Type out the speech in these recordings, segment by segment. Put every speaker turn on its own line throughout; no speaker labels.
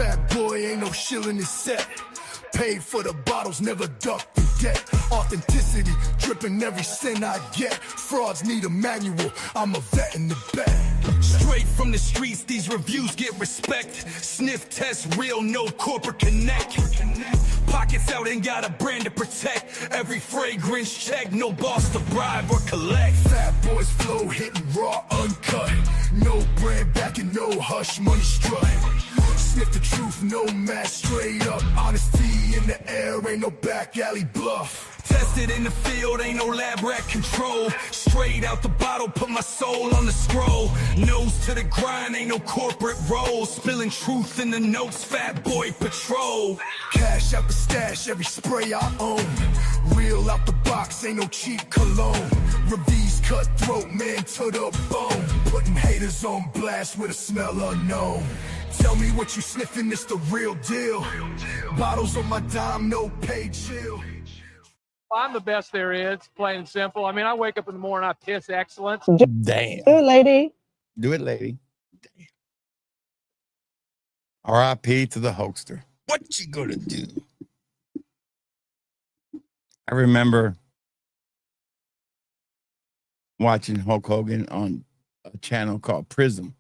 Fat boy ain't no shilling his set. Paid for the bottles, never ducked the debt. Authenticity, dripping every cent I get. Frauds need a manual, I'm a vet in the bed. Straight from the streets, these reviews get respect. Sniff test, real, no corporate connect. Pockets out, ain't got a brand to protect. Every fragrance check, no boss to bribe or collect. Fat boys flow, hitting raw, uncut. No brand backing, no hush, money strut. Sniff the truth, no match, straight up. Honesty in the air, ain't no back alley bluff. Tested in the field, ain't no lab rat control. Straight out the bottle, put my soul on the scroll. Nose to the grind, ain't no corporate role. Spilling truth in the notes, Fat Boy Patrol. Cash out the stash, every spray I own. Real out the box, ain't no cheap cologne. Reviews cutthroat, man to the bone. Putting haters on blast with a smell unknown. Tell me what you sniffing, it's the real deal. Bottles on my dime, no pay, chill.
I'm the best there is, plain and simple. I mean, I wake up in the morning, I piss excellence.
Damn.
Do it, lady.
Do it, lady. Damn. R.I.P. to the hoaxer. What you gonna do? I remember watching Hulk Hogan on a channel called Prism.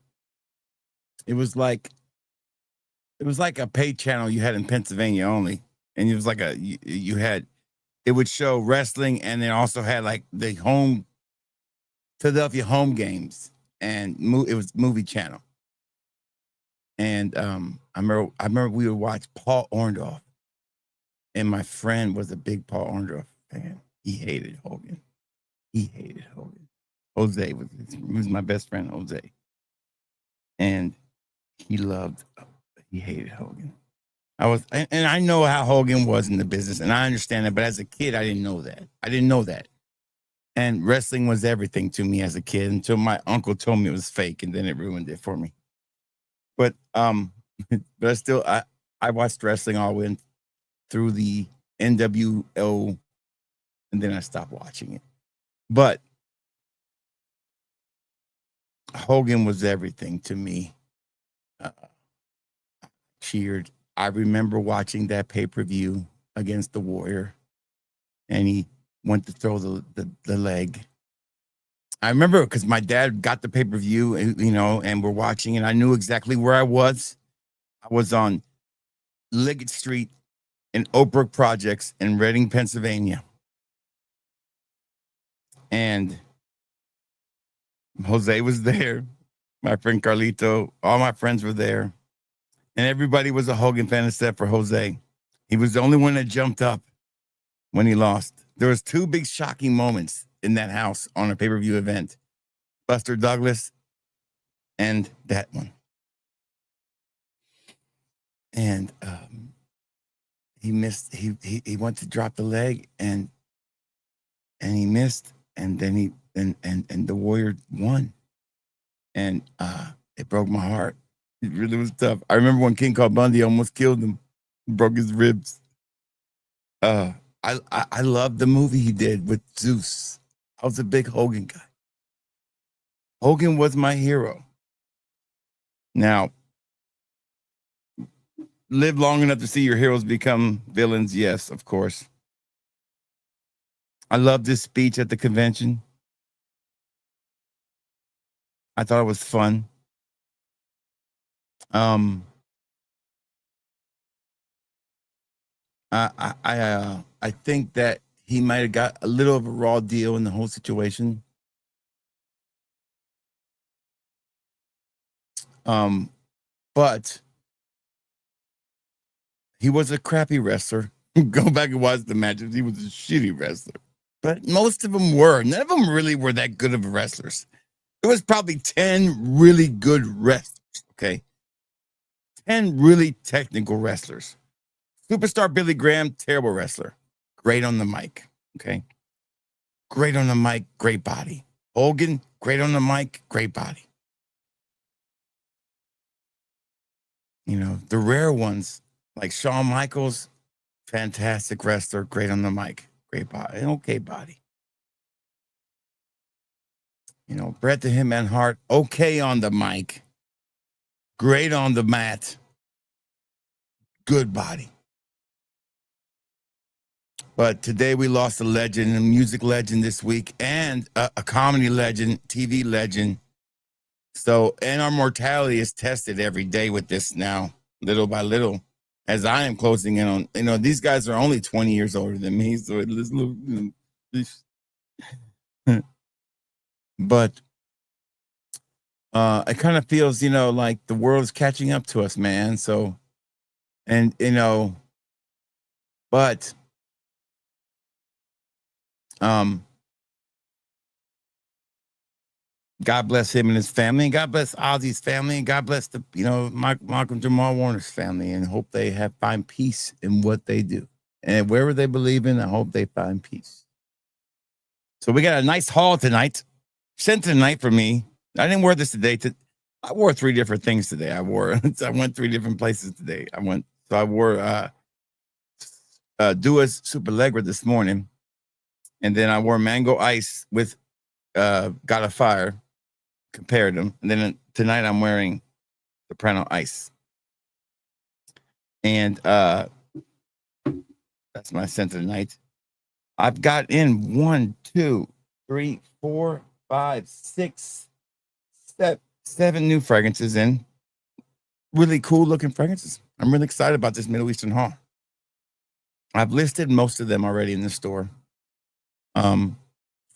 It was like a paid channel you had in Pennsylvania only, and it was like you had. It would show wrestling, and it also had like the Philadelphia home games, and it was movie channel. And I remember we would watch Paul Orndorff, and my friend was a big Paul Orndorff fan. He hated Hogan. Jose was my best friend, Jose, and he hated Hogan. And I know how Hogan was in the business, and I understand that, but as a kid, I didn't know that. And wrestling was everything to me as a kid until my uncle told me it was fake, and then it ruined it for me. But I watched wrestling all the way through the NWO, and then I stopped watching it. But Hogan was everything to me. Cheered. I remember watching that pay-per-view against the Warrior, and he went to throw the leg. I remember because my dad got the pay-per-view, and we're watching, and I knew exactly where I was. I was on Liggett Street in Oak Brook Projects in Reading, Pennsylvania. And Jose was there. My friend Carlito, all my friends were there. And everybody was a Hogan fan except for Jose. He was the only one that jumped up when he lost. There was two big shocking moments in that house on a pay-per-view event. Buster Douglas and that one. And he missed. He went to drop the leg and he missed. And then and the Warrior won. And it broke my heart. It really was tough. I remember when King Kong Bundy almost killed him, broke his ribs. I loved the movie he did with Zeus. I was a big Hogan guy. Hogan was my hero. Now, live long enough to see your heroes become villains? Yes, of course. I loved this speech at the convention. I thought it was fun. I think that he might have got a little of a raw deal in the whole situation. But he was a crappy wrestler. Go back and watch the matches. He was a shitty wrestler. But most of them were. None of them really were that good of wrestlers. There was probably 10 really good wrestlers, okay? 10 really technical wrestlers. Superstar Billy Graham, terrible wrestler. Great on the mic, okay? Great on the mic, great body. Hogan, great on the mic, great body. You know, the rare ones, like Shawn Michaels, fantastic wrestler, great on the mic, great body, okay body. You know, Bret the Hitman Hart, okay on the mic, great on the mat. good body. But today we lost a legend, a music legend this week, and a comedy legend, TV legend. So, and our mortality is tested every day with this now, little by little, as I am closing in on, these guys are only 20 years older than me. So but it kind of feels, like the world is catching up to us, man. So, and, but, God bless him and his family, and God bless Ozzy's family, and God bless the, Malcolm Jamal Warner's family, and hope they find peace in what they do. And wherever they believe in, I hope they find peace. So we got a nice haul tonight. Sent tonight for me. I didn't wear this today. I wore 3 different things today. I went 3 different places today. I wore Dua's Super Allegra this morning. And then I wore Mango Ice with Got a Fire. Compared them. And then tonight I'm wearing Soprano Ice. And that's my scent tonight. I've got in 1, 2, 3, 4, 5, 6, 7 new fragrances in. Really cool looking fragrances. I'm really excited about this Middle Eastern haul. I've listed most of them already in the store.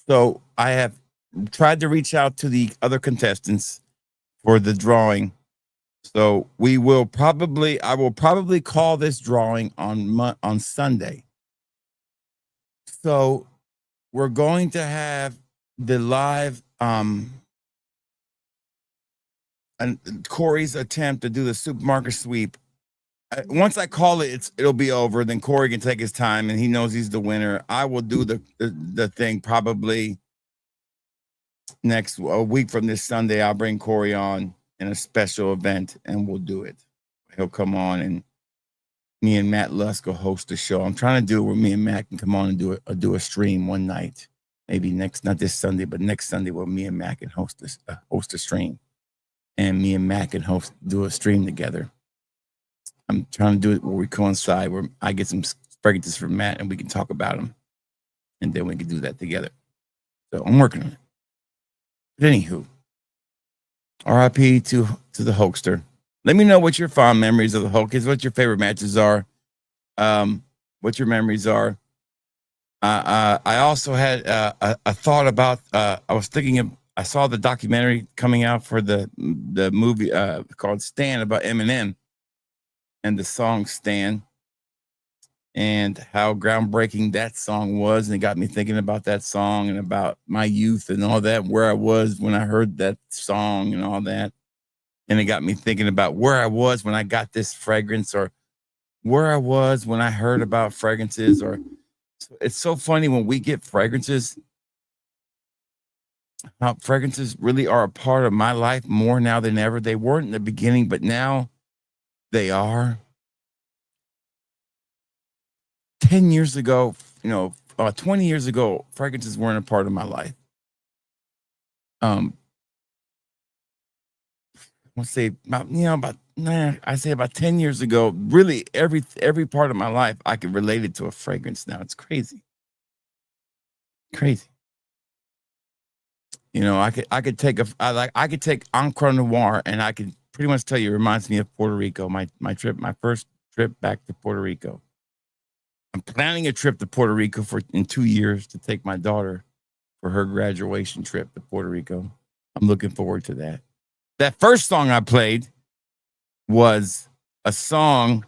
So I have tried to reach out to the other contestants for the drawing. So I will probably call this drawing on Sunday. So we're going to have the live and Corey's attempt to do the supermarket sweep. Once I call it, it'll be over. Then Corey can take his time, and he knows he's the winner. I will do the thing probably a week from this Sunday. I'll bring Corey on in a special event, and we'll do it. He'll come on, and me and Matt Lusk will host the show. I'm trying to do it where me and Matt can come on and do a stream one night. Maybe not this Sunday, but next Sunday, where me and Matt can host a stream, and me and Matt can do a stream together. I'm trying to do it where we coincide, where I get some fragrances from Matt and we can talk about them, and then we can do that together. So I'm working on it. But anywho, RIP to the Hulkster. Let me know what your fond memories of the Hulk is, what your favorite matches are, what your memories are. I also had a thought about, I saw the documentary coming out for the movie called Stan about Eminem and the song Stan, and how groundbreaking that song was. And it got me thinking about that song and about my youth and all that, where I was when I heard that song and all that. And it got me thinking about where I was when I got this fragrance, or where I was when I heard about fragrances. Or it's so funny when we get fragrances, how fragrances really are a part of my life more now than ever. They weren't in the beginning, but now they are. 10 years ago, 20 years ago, fragrances weren't a part of my life. Let's say I say about 10 years ago, really every part of my life, I could relate it to a fragrance now. It's crazy. Crazy. I could take Encre Noir, and I could pretty much tell you it reminds me of Puerto Rico. My first trip back to Puerto Rico. I'm planning a trip to Puerto Rico in 2 years to take my daughter for her graduation trip to Puerto Rico. I'm looking forward to that. That first song I played was a song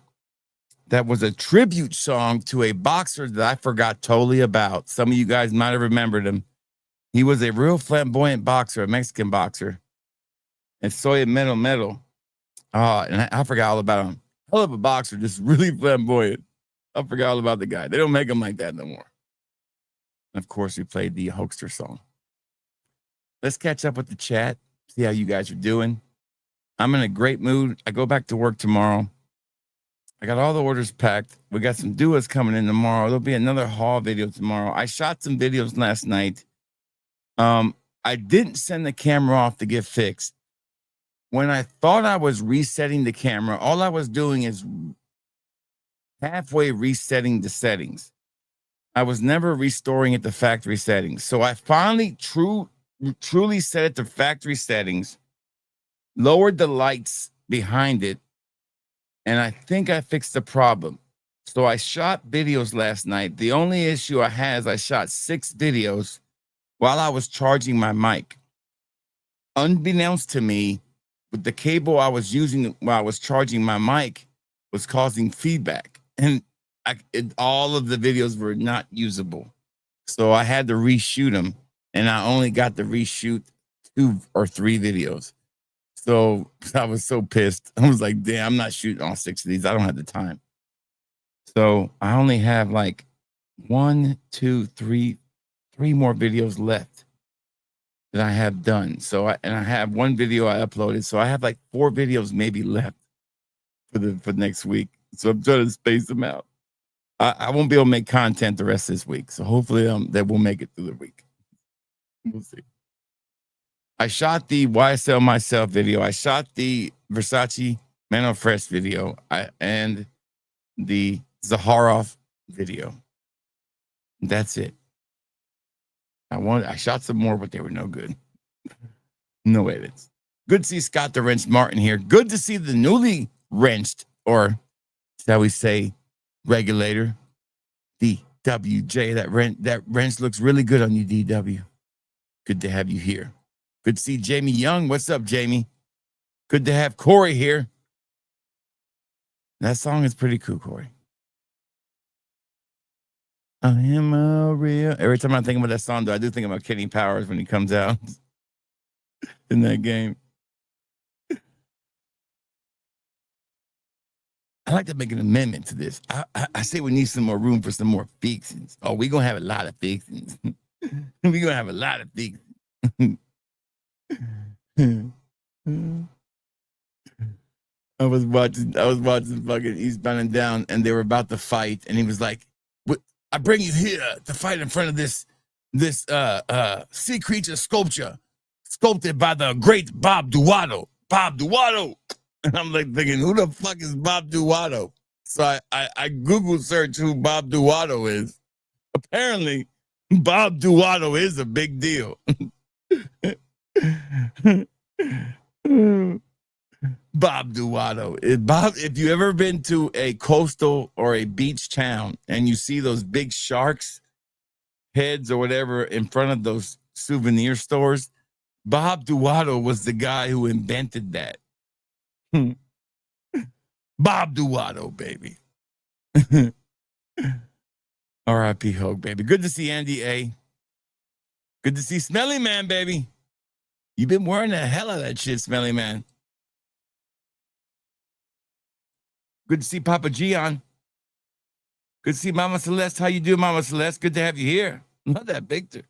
that was a tribute song to a boxer that I forgot totally about. Some of you guys might have remembered him. He was a real flamboyant boxer, a Mexican boxer. And Soy Metal. And I forgot all about him. Hell of a boxer, just really flamboyant. I forgot all about the guy. They don't make him like that no more. And of course, we played the Hulkster song. Let's catch up with the chat, see how you guys are doing. I'm in a great mood. I go back to work tomorrow. I got all the orders packed. We got some duos coming in tomorrow. There'll be another haul video tomorrow. I shot some videos last night. I didn't send the camera off to get fixed. When I thought I was resetting the camera, all I was doing is halfway resetting the settings. I was never restoring it to factory settings. So I finally truly set it to factory settings, lowered the lights behind it, and I think I fixed the problem. So I shot videos last night. The only issue I had is I shot 6 videos while I was charging my mic. Unbeknownst to me, with the cable I was using while I was charging my mic was causing feedback. And all of the videos were not usable. So I had to reshoot them. And I only got to reshoot 2 or 3 videos. So I was so pissed. I was like, damn, I'm not shooting all 6 of these. I don't have the time. So I only have like 1, 2, 3 more videos left that I have done. So I have 1 video I uploaded. So I have like 4 videos maybe left for next week. So I'm trying to space them out. I won't be able to make content the rest of this week. So hopefully that will make it through the week. We'll see. I shot the YSL myself video. I shot the Versace Mano Fresh video. And the Zaharoff video. That's it. I shot some more, but they were no good. No edits. Good to see Scott the Wrench Martin here. Good to see the newly wrenched, or shall we say, regulator, DWJ. That wrench looks really good on you, DW. Good to have you here. Good to see Jamie Young. What's up, Jamie? Good to have Corey here. That song is pretty cool, Corey. I am a real. Every time I think about that song, though, I do think about Kenny Powers when he comes out in that game. I like to make an amendment to this. I say we need some more room for some more fixings. Oh, we're going to have a lot of fixings. We're going to have a lot of fixings. I was watching fucking Eastbound and Down, and they were about to fight, and he was like, I bring you here to fight in front of this sea creature sculpture sculpted by the great Bob Duwato. Bob Duwato. And I'm like thinking, who the fuck is Bob Duwato? So I Google search who Bob Duwato is. Apparently, Bob Duwato is a big deal. Bob Duwato. If you ever been to a coastal or a beach town and you see those big sharks heads or whatever in front of those souvenir stores, Bob Duwato was the guy who invented that. Bob Duwato, baby. R.I.P. Hogue, baby. Good to see Andy A. Good to see Smelly Man, baby. You've been wearing the hell out of that shit, Smelly Man. Good to see Papa Gian. Good to see Mama Celeste. How you doing, Mama Celeste? Good to have you here. Love that picture.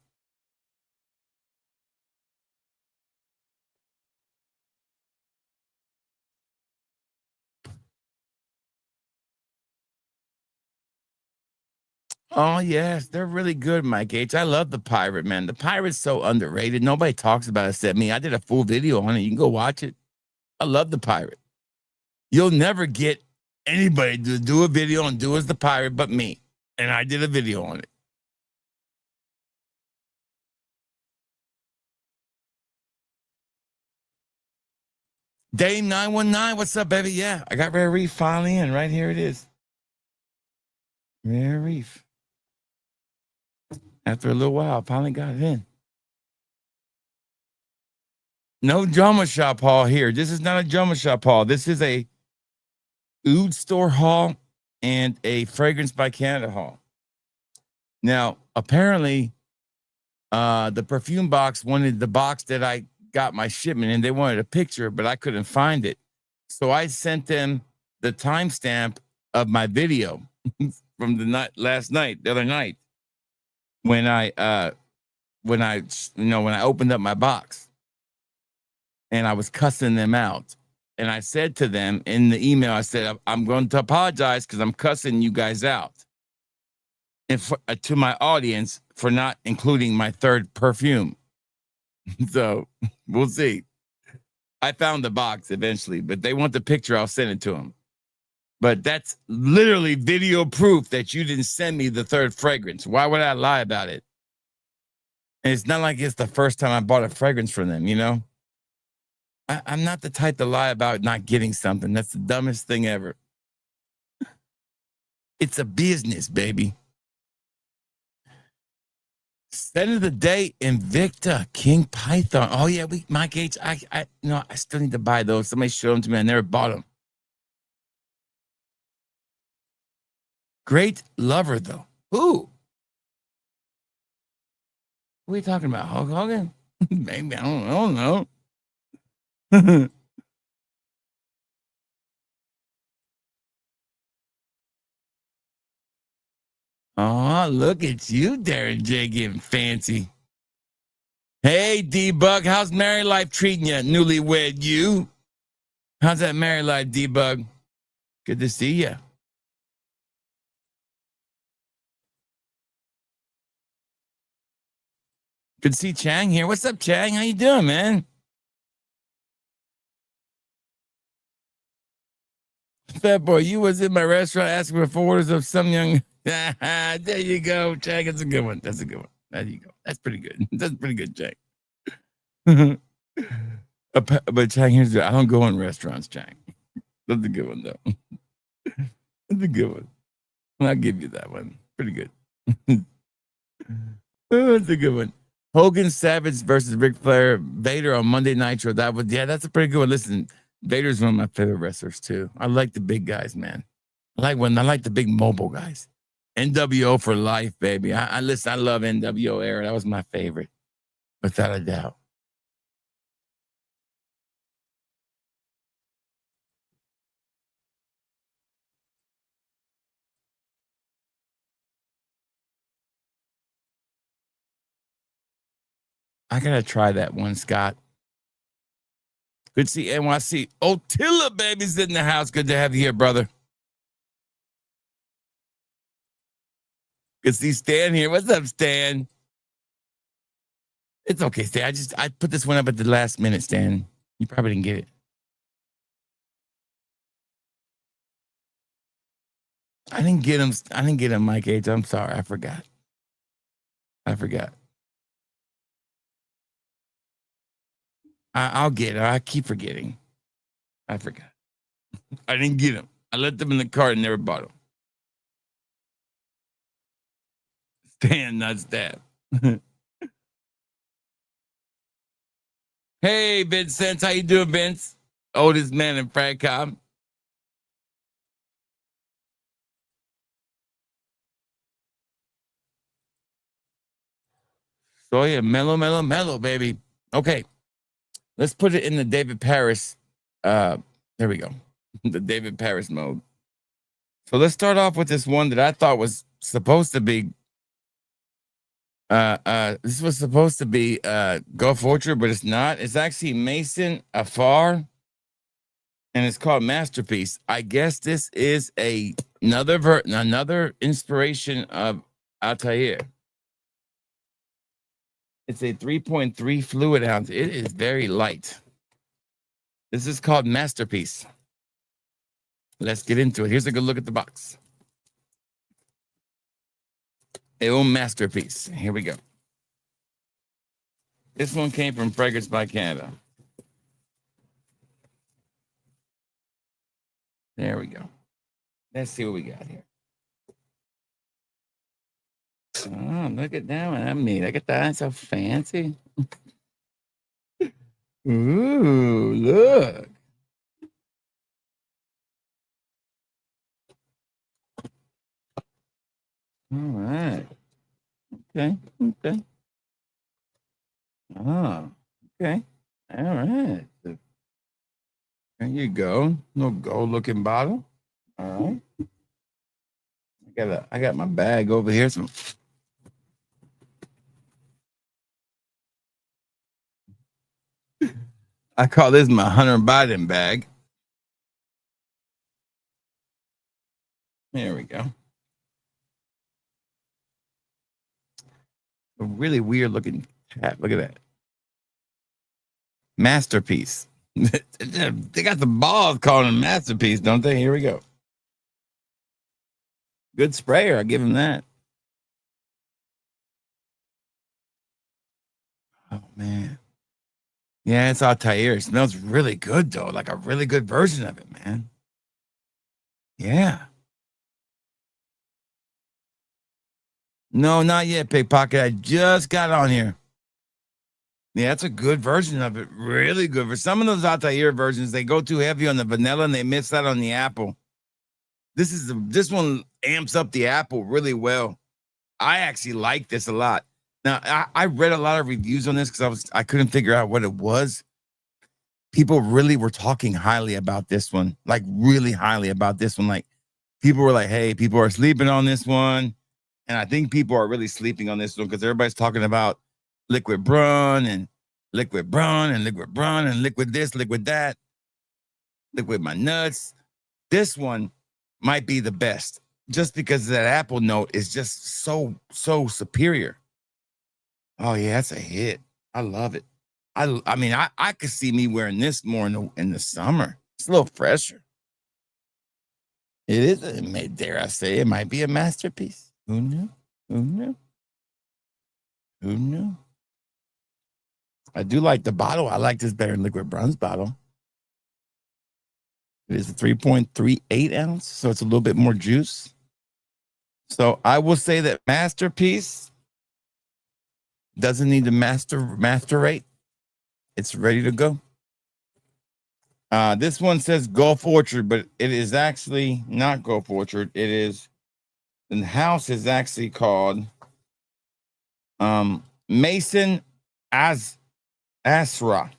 Oh, yes. They're really good, Mike H. I love the Pirate, man. The Pirate's so underrated. Nobody talks about it except me. I did a full video on it. You can go watch it. I love the Pirate. You'll never get anybody to do a video and do as the Pirate but me. And I did a video on it. Dame 919, what's up, baby? Yeah, I got Rare Reef finally in. Right here it is. Rare Reef. After a little while, I finally got it in. No drama shop haul here. This is not a drama shop haul. This is a food store haul and a Fragrance by Canada haul. Now, apparently, the perfume box wanted the box that I got my shipment in. They wanted a picture, but I couldn't find it. So I sent them the timestamp of my video from the other night, when I opened up my box and I was cussing them out. And I said to them in the email, I said, I'm going to apologize because I'm cussing you guys out. And to my audience for not including my third perfume. So we'll see. I found the box eventually, but they want the picture. I'll send it to them. But that's literally video proof that you didn't send me the third fragrance. Why would I lie about it? And it's not like it's the first time I bought a fragrance from them, you know? I'm not the type to lie about not getting something. That's the dumbest thing ever. It's a business, baby. Scent of the day, Invicta, King Python. Oh yeah, Mike H. I still need to buy those. Somebody showed them to me. I never bought them. Great lover though. Who? What are you talking about? Hulk Hogan? Maybe I don't know. Oh, look at you, Darren J, getting fancy. Hey, D-Bug, how's married life treating you, newlywed you? How's that married life, D-Bug? Good to see you. Good to see Chang here. What's up, Chang? How you doing, man? Fat boy, you was in my restaurant asking for orders of some young. There you go, Chang. That's a good one. That's a good one. There you go. That's pretty good. That's pretty good, Chang. But Chang, here's the I don't go in restaurants, Chang. That's a good one, though. That's a good one. I'll give you that one. Pretty good. That's a good one. Hogan Savage versus Ric Flair, Vader on Monday Nitro. That's a pretty good one. Listen, Vader's one of my favorite wrestlers too. I like the big guys, man. I like the big mobile guys. NWO for life, baby. I listen. I love NWO era. That was my favorite, without a doubt. I gotta try that one, Scott. Good to see NYC. Otilla, baby's in the house. Good to have you here, brother. Good to see Stan here. What's up, Stan? It's okay, Stan. I put this one up at the last minute, Stan. You probably didn't get it. I didn't get him, Mike H. I'm sorry. I forgot. I'll get it. I keep forgetting. I forgot. I didn't get them. I let them in the cart and never bought them. Stan, not stab. Hey, Vincent. How you doing, Vince? Oldest man in Fragcom. So yeah, mellow, baby. Okay. Let's put it in the David Paris. There we go. The David Paris mode. So let's start off with this one that I thought was supposed to be this was supposed to be Gulf Orchard, but it's not. It's actually Mason Afar, and it's called Masterpiece. I guess this is another inspiration of Altair. It's a 3.3 fluid ounce. It is very light. This is called Masterpiece. Let's get into it. Here's a good look at the box. A Masterpiece. Here we go. This one came from Fragrance by Canada. There we go. Let's see what we got here. Oh, look at that one. I mean, look at that. It's so fancy. Ooh, look. All right. Okay. Oh, okay. All right. There you go. No gold looking bottle. All right. I got my bag over here. I call this my Hunter Biden bag. There we go. A really weird looking cap. Look at that. Masterpiece. They got the balls calling it Masterpiece, don't they? Here we go. Good sprayer. I give him that. Oh man. Yeah, it's Altair. It smells really good though, like a really good version of it, man. Yeah. No, not yet, Pickpocket. I just got on here. Yeah, that's a good version of it. Really good. For some of those Altair versions, they go too heavy on the vanilla and they miss out on the apple. This one amps up the apple really well. I actually like this a lot. Now, I read a lot of reviews on this because I couldn't figure out what it was. People really were talking highly about this one, like really highly about this one. Like people were like, "Hey, people are sleeping on this one," and I think people are really sleeping on this one because everybody's talking about liquid brun and liquid brun and liquid brun and liquid this, liquid that, liquid my nuts. This one might be the best just because that apple note is just so superior. Oh yeah, that's a hit. I love it. I mean, I could see me wearing this more in the summer. It's a little fresher. It is. Dare I say, it might be a masterpiece. Who knew? Who knew? Who knew? I do like the bottle. I like this better than Liquid Brun's bottle. It is a 3.38 ounce, so it's a little bit more juice. So I will say that masterpiece doesn't need to masterate. It's ready to go. This one says Gulf Orchard, but it is actually not Gulf Orchard. It is, the house is actually called Mason Asrar.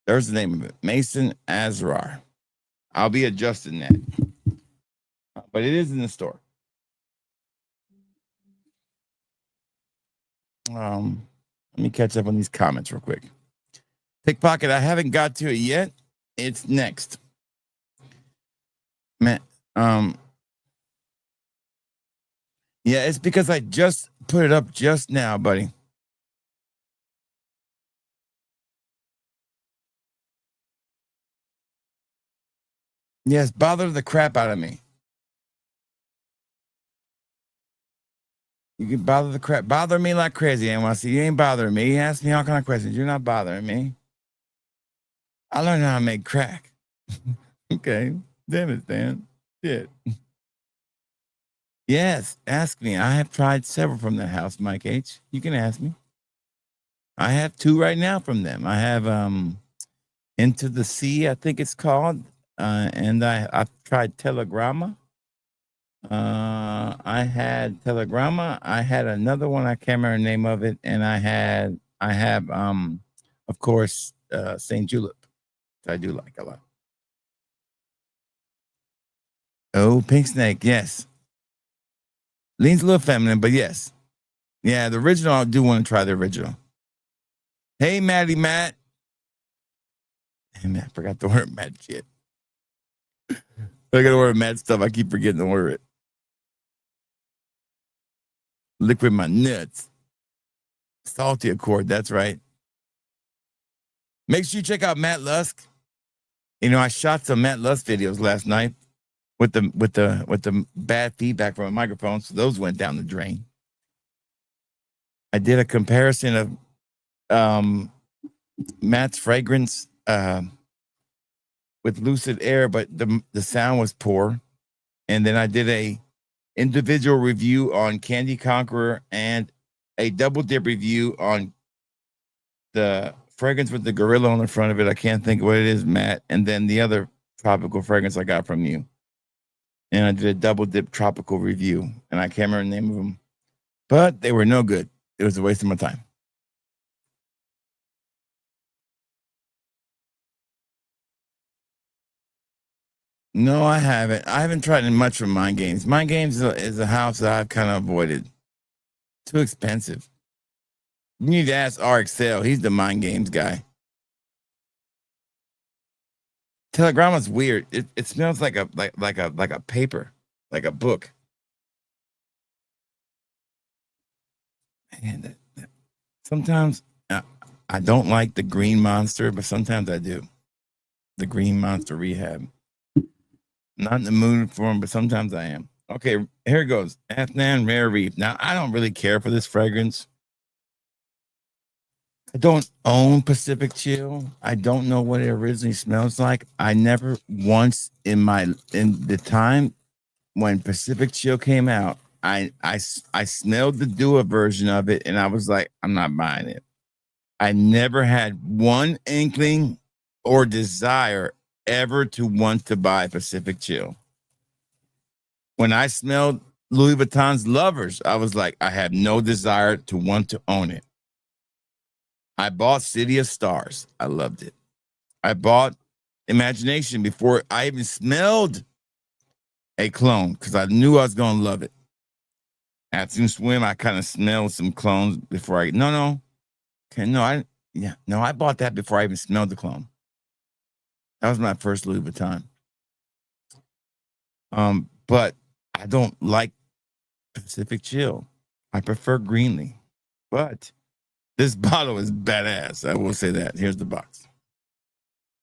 There's the name of it, Mason Asrar. I'll be adjusting that, but it is in the store. Let me catch up on these comments real quick. Pickpocket, I haven't got to it yet. It's next. Man, yeah, it's because I just put it up just now, buddy. Yes, bother the crap out of me. You can bother me like crazy, NYC. You ain't bothering me. You ask me all kind of questions. You're not bothering me. I learned how to make crack. Okay, damn it, Dan. Shit. Yes, ask me. I have tried several from that house, Mike H. You can ask me. I have 2 right now from them. I have Into the Sea, I think it's called, and I've tried Telegramma. I had Telegramma. I had another one. I can't remember the name of it, and I have of course Saint Julep. I do like a lot. Oh, Pink Snake, yes. Leans a little feminine, but yes. Yeah, the original, I do want to try the original. Hey, Matt. Hey, Matt, I forgot to order Matt shit. I got to order Matt stuff. I keep forgetting to order it. Liquid my nuts. Salty Accord, that's right. Make sure you check out Matt Lusk. You know, I shot some Matt Lusk videos last night with the bad feedback from a microphone, so those went down the drain. I did a comparison of Matt's fragrance with Lucid Air, but the sound was poor. And then I did a individual review on Candy Conqueror and a double dip review on the fragrance with the gorilla on the front of it. I can't think of what it is, Matt. And then the other tropical fragrance I got from you. And I did a double dip tropical review, and I can't remember the name of them, but they were no good. It was a waste of my time. No, I haven't. I haven't tried much from Mind Games. Mind Games is a house that I've kind of avoided. Too expensive. You need to ask RXL. He's the Mind Games guy. Telegramma's weird. It smells like a paper, like a book. And sometimes I don't like the Green Monster, but sometimes I do. The Green Monster Rehab. Not in the mood for them, but sometimes I am. Okay, here it goes. Afnan Rare Reef. Now, I don't really care for this fragrance. I don't own Pacific Chill. I don't know what it originally smells like. I never once in the time when Pacific Chill came out, I smelled the Dua version of it and I was like, I'm not buying it. I never had one inkling or desire ever to want to buy Pacific Chill. When I smelled Louis Vuitton's Lovers, I was like, I have no desire to want to own it. I bought City of Stars. I loved it. I bought Imagination before I even smelled a clone because I knew I was going to love it. After Swim, I kind of smelled some clones before I. No. Okay, no, I bought that before I even smelled the clone. That was my first Louis Vuitton. But I don't like Pacific Chill. I prefer Greenlee. But this bottle is badass. I will say that. Here's the box.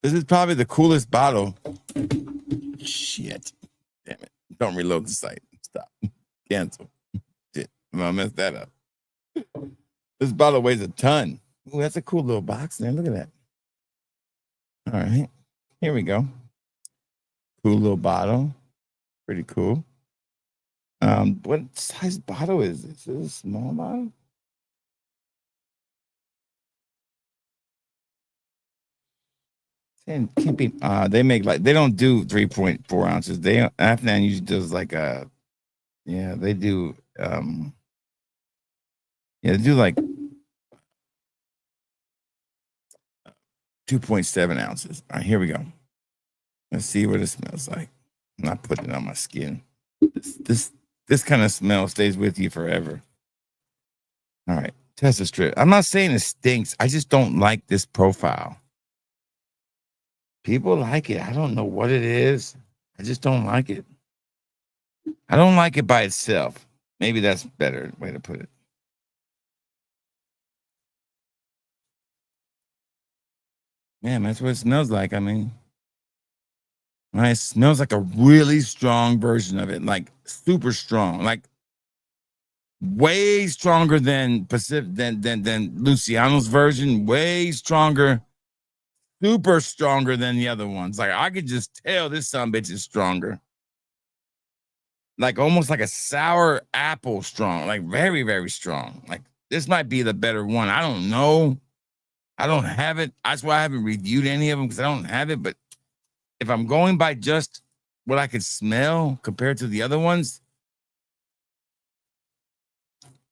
This is probably the coolest bottle. Shit. Damn it. Don't reload the site. Stop. Cancel. Shit. I'm going to mess that up. This bottle weighs a ton. Ooh, that's a cool little box, man. Look at that. All right. Here we go. Cool little bottle. Pretty cool. What size bottle is this? Is this a small bottle? And can't be. They make like they don't do 3.4 ounces. Afnan usually does like they do. They do like 2.7 ounces. All right, here we go. Let's see what it smells like. I'm not putting it on my skin. This kind of smell stays with you forever. All right, test the strip. I'm not saying it stinks. I just don't like this profile. People like it. I don't know what it is. I just don't like it. I don't like it by itself. Maybe that's a better way to put it. Man, that's what it smells like. I mean, it smells like a really strong version of it, like super strong, like way stronger than than Luciano's version, way stronger, super stronger than the other ones. Like I could just tell this bitch is stronger. Like almost like a sour apple strong, like very, very strong. Like this might be the better one. I don't know. I don't have it. That's why I haven't reviewed any of them because I don't have it. But if I'm going by just what I could smell compared to the other ones,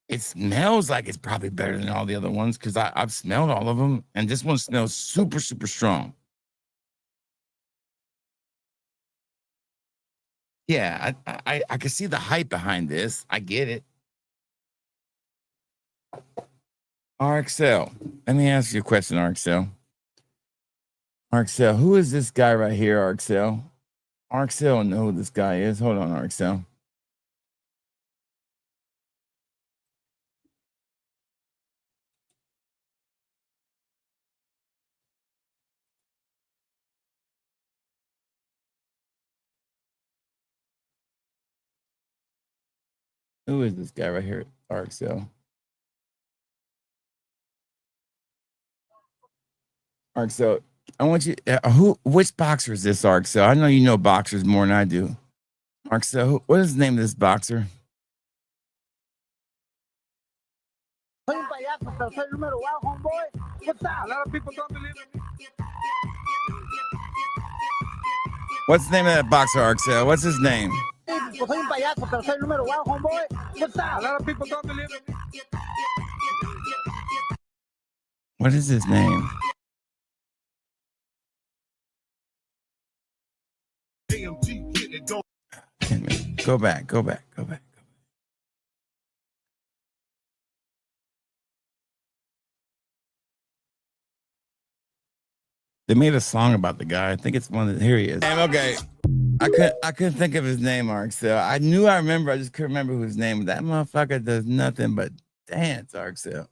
it smells like it's probably better than all the other ones because I've smelled all of them. And this one smells super, super strong. Yeah, I can see the hype behind this. I get it. RXL. Let me ask you a question, RXL. RXL, who is this guy right here, RXL? RXL, know who this guy is. Hold on, RXL. Who is this guy right here, RXL? RXL, I want you. Which boxer is this, RXL? I know you know boxers more than I do. RXL, what is the name of this boxer?
Soy un payaso, pero soy el número uno, homeboy. What's up? A lot of people don't believe in me.
What's the name of that boxer, RXL? What's his name?
Pues soy un payaso, pero soy el número uno, homeboy. What's up? A lot of people don't believe in me.
What is his name? Go back. They made a song about the guy. I think it's one that here he is. Okay. I couldn't think of his name, RXL. I knew I remember, I just couldn't remember who his name was. That motherfucker does nothing but dance, RXL.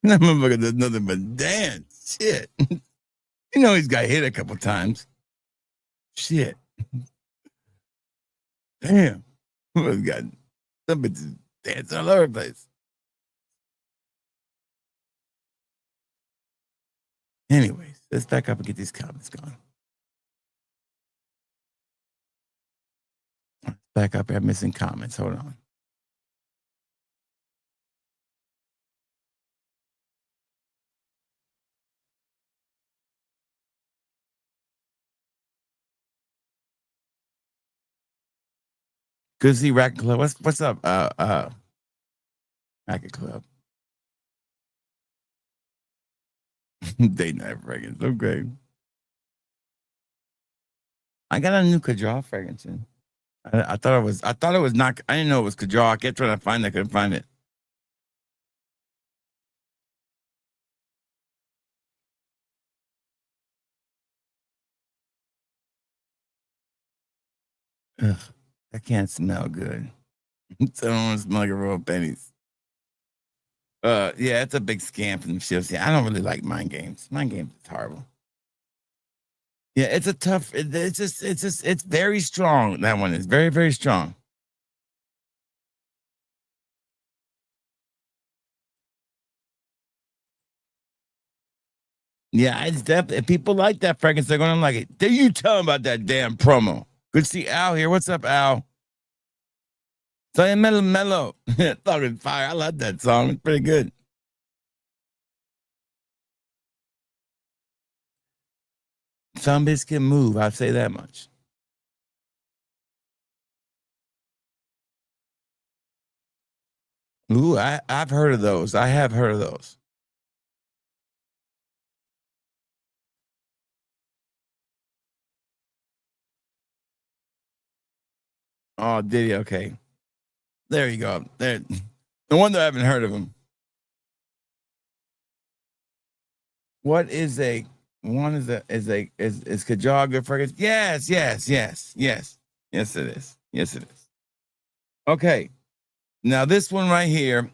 That motherfucker does nothing but dance. Shit. You know he's got hit a couple times. Shit. Damn. We got some bitches dancing all over the place. Anyways, let's back up and get these comments going. Back up. I'm missing comments. Hold on. Good to see Racket Club. What's up? Racket Club. Date night fragrance. Okay. I got a new Kajal fragrance in. I thought it was not. I didn't know it was Kajal. I kept trying to find it. I couldn't find it. Ugh, that can't smell good. So I don't want to smell like a roll of pennies. Yeah, it's a big scam from the shifts. Yeah, I don't really like mind games. Mind games is horrible. Yeah, it's a tough. It's very strong. That one is very, very strong. Yeah, it's definitely people like that fragrance. They're gonna like it. Did you tell them about that damn promo? Good to see Al here. What's up, Al? Say mellow, mellow. Thought it fire. I love that song. It's pretty good. Some bits can move. I'll say that much. Ooh, I've heard of those. I have heard of those. Oh, did he? Okay. There you go. There. No wonder I haven't heard of him. What is a one is Kajal good fragrance? Yes, yes, yes, yes. Yes, it is. Yes, it is. Okay. Now this one right here,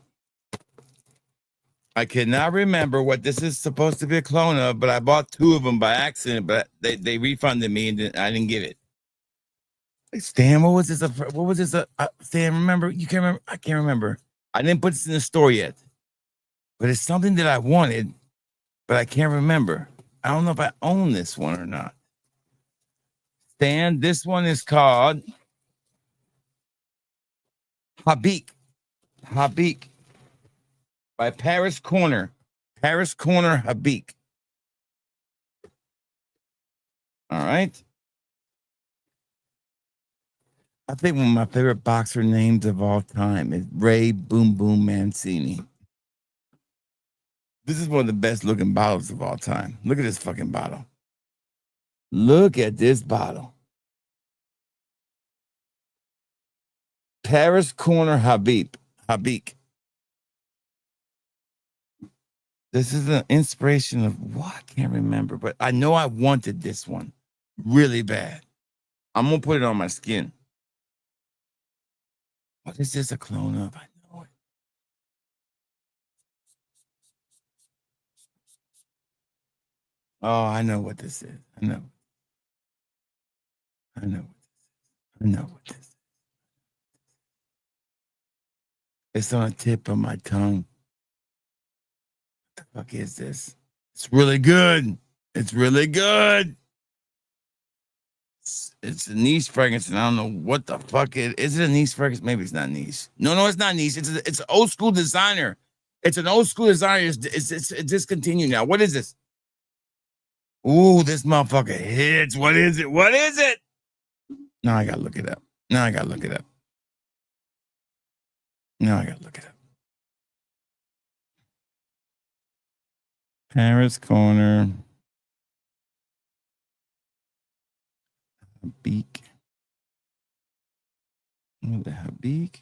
I cannot remember what this is supposed to be a clone of, but I bought two of them by accident, but they refunded me and I didn't get it. Stan, what was this? What was this? Stan, remember? You can't remember? I can't remember. I didn't put this in the store yet, but it's something that I wanted, but I can't remember. I don't know if I own this one or not. Stan, this one is called Habik. Habik by Paris Corner. Paris Corner Habik. All right. I think one of my favorite boxer names of all time is Ray Boom Boom Mancini. This is one of the best looking bottles of all time. Look at this fucking bottle. Look at this bottle. Paris Corner Habik. This is an inspiration of what? I can't remember, but I know I wanted this one really bad. I'm gonna put it on my skin. What is this a clone of? I know it. Oh, I know what this is. I know. I know. I know what this is. It's on the tip of my tongue. What the fuck is this? It's really good. It's really good. It's a niche fragrance, and I don't know what the fuck it is. It a niche fragrance? Maybe it's not niche. No, it's not niche. It's an old school designer. It's an old school designer. It's discontinued now. What is this? Ooh, this motherfucker hits. What is it? What is it? Now I gotta look it up. Now I gotta look it up. Now I gotta look it up. Paris Corner. Habik. What the Habik?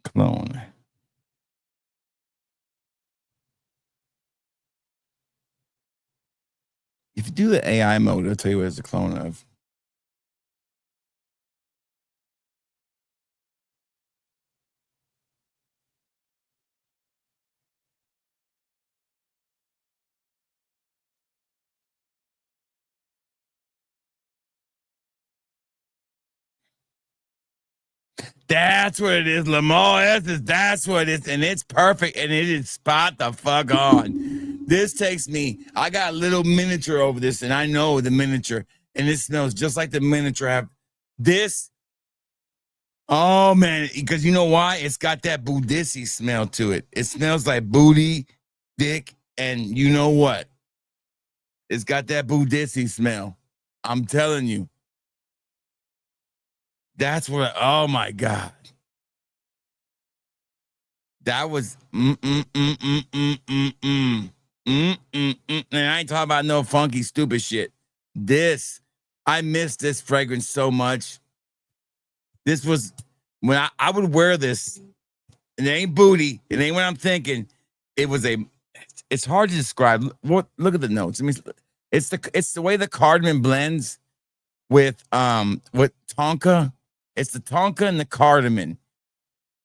Clone. If you do the AI mode, it'll tell you what it's a clone of. That's what it is. Lamar Essence. That's what it is. And it's perfect. And it is spot the fuck on. This takes me. I got a little miniature over this, and I know the miniature. And it smells just like the miniature have. This. Oh, man. Because you know why? It's got that Budissi smell to it. It smells like booty, dick, and you know what? It's got that Budissi smell. I'm telling you. That's what, oh my God. That was, And I ain't talking about no funky, stupid shit. I miss this fragrance so much. This was, when I would wear this, and it ain't booty, it ain't what I'm thinking. It's hard to describe. Look at the notes. I mean, it's the way the cardamom blends with tonka. It's the tonka and the cardamom.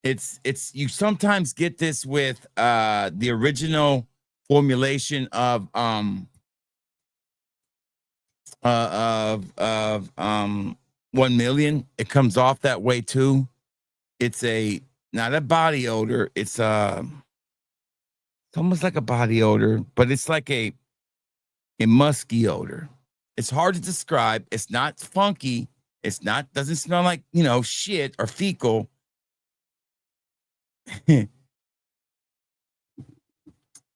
It's you sometimes get this with the original formulation of 1 million. It comes off that way too. It's not a body odor. It's almost like a body odor, but it's like a musky odor. It's hard to describe. It's not funky. Doesn't smell like, shit or fecal.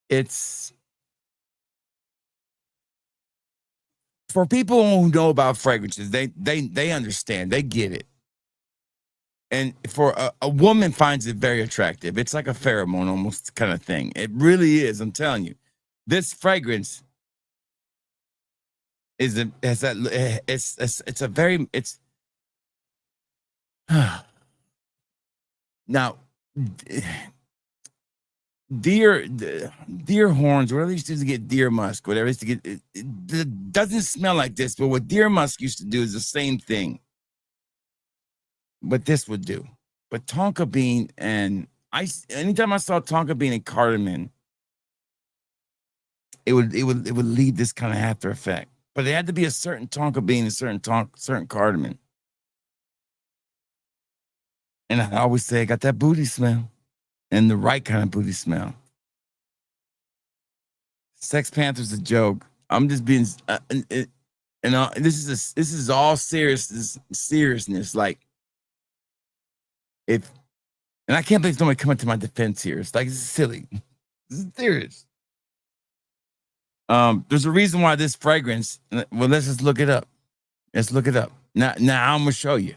It's for people who know about fragrances, they understand, they get it. And for a woman finds it very attractive. It's like a pheromone almost kind of thing. It really is. I'm telling you, this fragrance it's now deer horns, whatever they used to get, deer musk, whatever it used to get, it doesn't smell like this, but what deer musk used to do is the same thing. But this would do. But tonka bean, and anytime I saw tonka bean and cardamom, it would leave this kind of after effect. But it had to be a certain tonka bean and certain cardamom. And I always say I got that booty smell, and the right kind of booty smell. Sex Panther's a joke. I'm just being, this is all seriousness. Like, and I can't believe somebody coming to my defense here. It's like, this is silly. This is serious. There's a reason why this fragrance. Well, let's just look it up. Let's look it up. Now I'm gonna show you.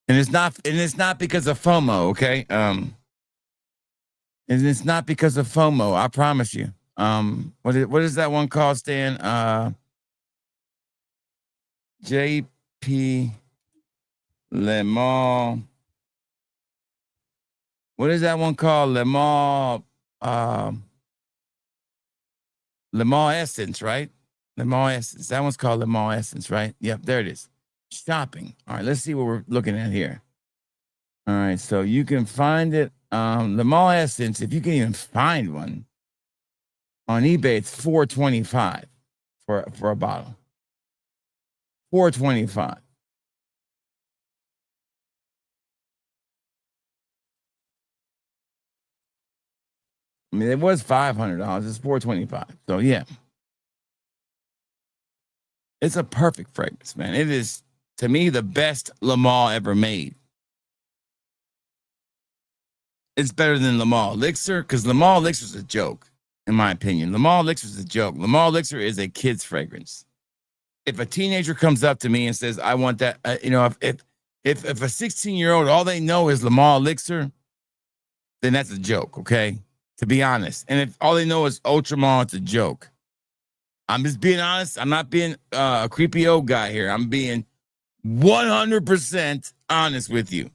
And it's not because of FOMO, okay? And it's not because of FOMO, I promise you. What is that one called, Stan? JP Le Mans. What is that one called? Le Mans Essence, right? Le Mans Essence. That one's called Le Mans Essence, right? Yep, there it is. Shopping. All right, let's see what we're looking at here. All right, so you can find it. Le Mans Essence, if you can even find one on eBay, it's $4.25 for a bottle. $4.25. I mean, it was $500. It's $4.25. So yeah, it's a perfect fragrance, man. It is, to me, the best Le Mans ever made. It's better than Le Mans Elixir, because Le Mans Elixir is a joke, in my opinion. Le Mans Elixir is a joke. Le Mans Elixir is a kid's fragrance. If a teenager comes up to me and says, "I want that," if a 16-year-old, all they know is Le Mans Elixir, then that's a joke, okay? To be honest. And if all they know is Ultramar, it's a joke. I'm just being honest. I'm not being a creepy old guy here. I'm being 100% honest with you.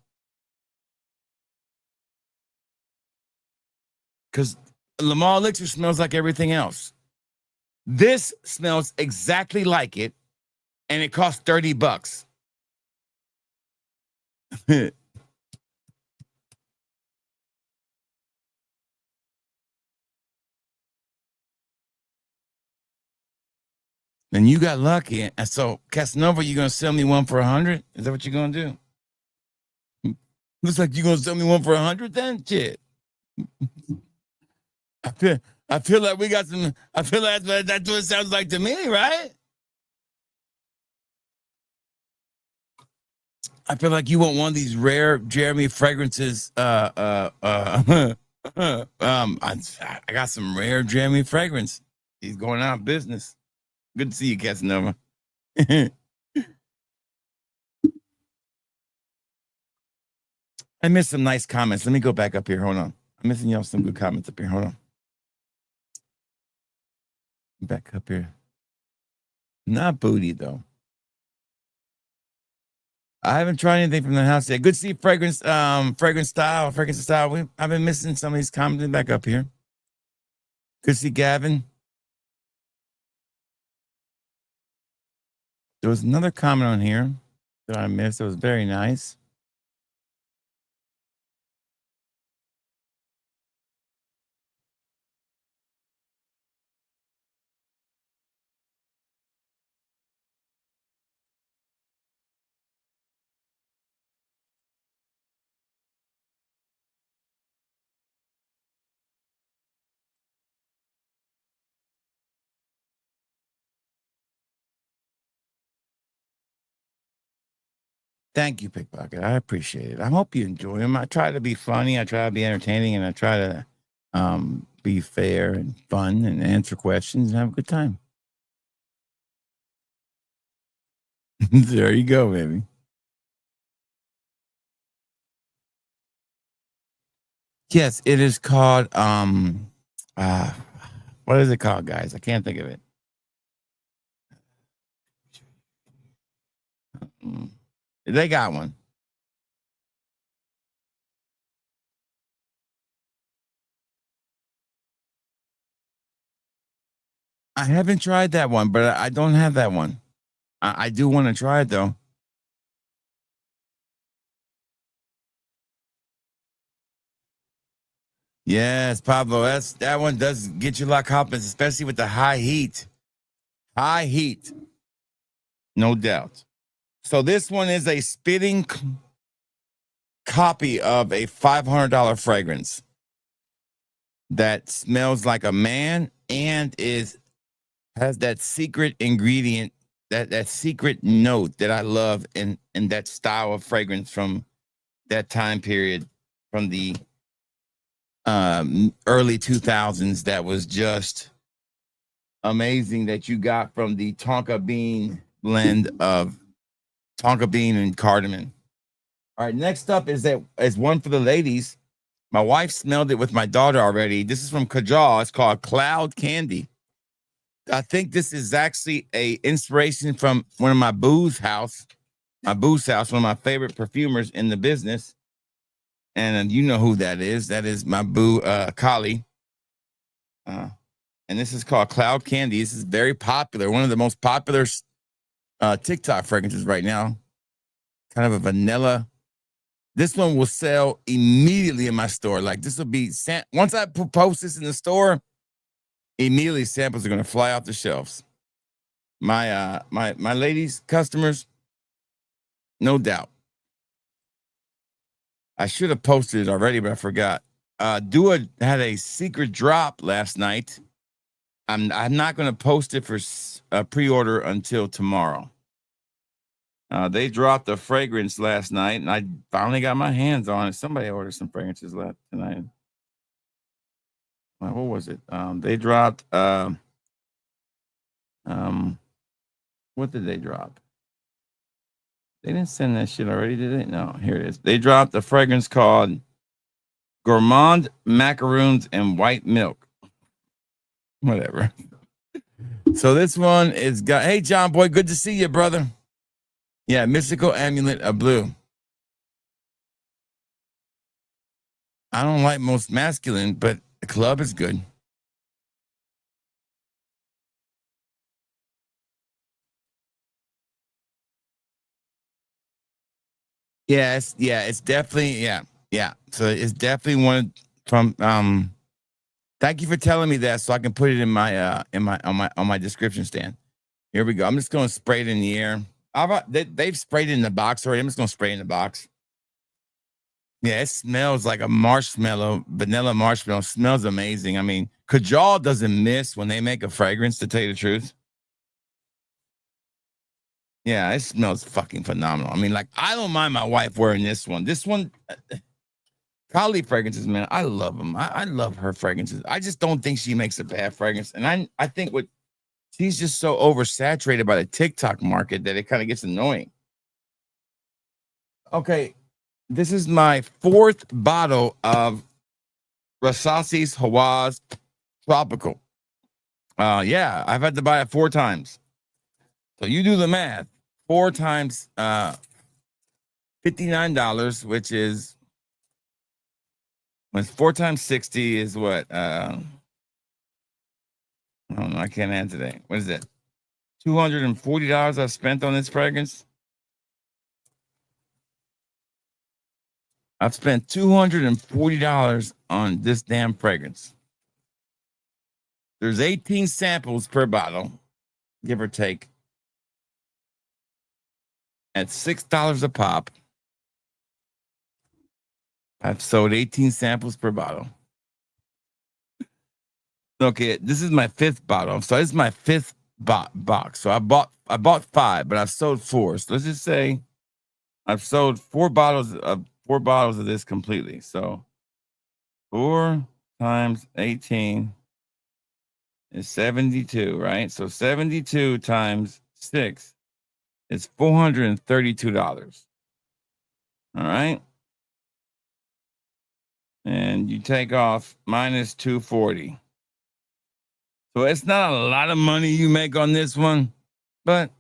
Because Le Mans Elixir smells like everything else. This smells exactly like it, and it costs $30. And you got lucky. And so, Casanova, you're going to sell me one for $100? Is that what you're going to do? Looks like you gonna sell me one for 100 then? Shit. I feel like we got some. I feel like that's what it sounds like to me, right? I feel like you want one of these rare Jeremy fragrances. I got some rare Jeremy fragrance. He's going out of business. Good to see you, Casanova. I missed some nice comments. Let me go back up here. Hold on. I'm missing y'all some good comments up here. Hold on. Back up here. Not booty though. I haven't tried anything from the house yet. Good to see fragrance style. I've been missing some of these comments. Back up here. Good to see Gavin. There was another comment on here that I missed. It was very nice. Thank you, Pickpocket. I appreciate it. I hope you enjoy them. I try to be funny. I try to be entertaining, and I try to be fair and fun and answer questions and have a good time. There you go, baby. Yes, it is called what is it called, guys? I can't think of it. They got one. I haven't tried that one, but I don't have that one. I do want to try it though. Yes, Pablo. That one does get you a lot of confidence, especially with the high heat. High heat, no doubt. So this one is a spitting copy of a $500 fragrance that smells like a man and has that secret ingredient, that secret note that I love in that style of fragrance from that time period, from the early 2000s. That was just amazing, that you got from the tonka bean blend of tonka bean and cardamom. All right, next up is one for the ladies. My wife smelled it with my daughter already. This is from Kajal. It's called Cloud Candy. I think this is actually a inspiration from one of my boo's house. My boo's house, one of my favorite perfumers in the business. And you know who that is. That is my boo, Kali. And this is called Cloud Candy. This is very popular. One of the most popular TikTok fragrances right now. Kind of a vanilla. This one will sell immediately in my store. Like, this will be, once I post this in the store, immediately samples are going to fly off the shelves. My ladies, customers, no doubt. I should have posted it already, but I forgot. Dua had a secret drop last night. I'm not going to post it for pre-order until tomorrow. They dropped a fragrance last night, and I finally got my hands on it. Somebody ordered some fragrances last tonight. What was it? They dropped. What did they drop? They didn't send that shit already, did they? No, here it is. They dropped a fragrance called Gourmand Macaroons and White Milk. Whatever. So this one is got. Hey, John Boy, good to see you, brother. Yeah, Mystical Amulet of Blue. I don't like most masculine, but the club is good. Yeah, it's definitely, yeah. So it's definitely one from thank you for telling me that, so I can put it in my on my description stand. Here we go. I'm just gonna spray it in the air. They've sprayed it in the box already. I'm just gonna spray it in the box. Yeah, it smells like a marshmallow, vanilla marshmallow. Smells amazing. I mean, Kajal doesn't miss when they make a fragrance, to tell you the truth. Yeah, it smells fucking phenomenal. I mean, like, I don't mind my wife wearing this one. This one, Kali fragrances, man, I love them. I love her fragrances. I just don't think she makes a bad fragrance. And I think what she's just so oversaturated by the TikTok market that it kind of gets annoying. Okay, this is my fourth bottle of Rasasi's Hawaz Tropical. Yeah, I've had to buy it 4 times. So you do the math. 4 times $59, which is when 4 times 60 is what? I don't know. I can't add today. What is that? $240 I've spent on this fragrance. I've spent $240 on this damn fragrance. There's 18 samples per bottle, give or take, at $6 a pop. I've sold 18 samples per bottle. Okay, this is my fifth bottle. So this is my fifth box. So I bought 5, but I've sold 4. So let's just say I've sold 4 bottles of this completely. So 4 times 18 is 72, right? So 72 times 6 is $432. All right. And you take off minus 240. So it's not a lot of money you make on this one, but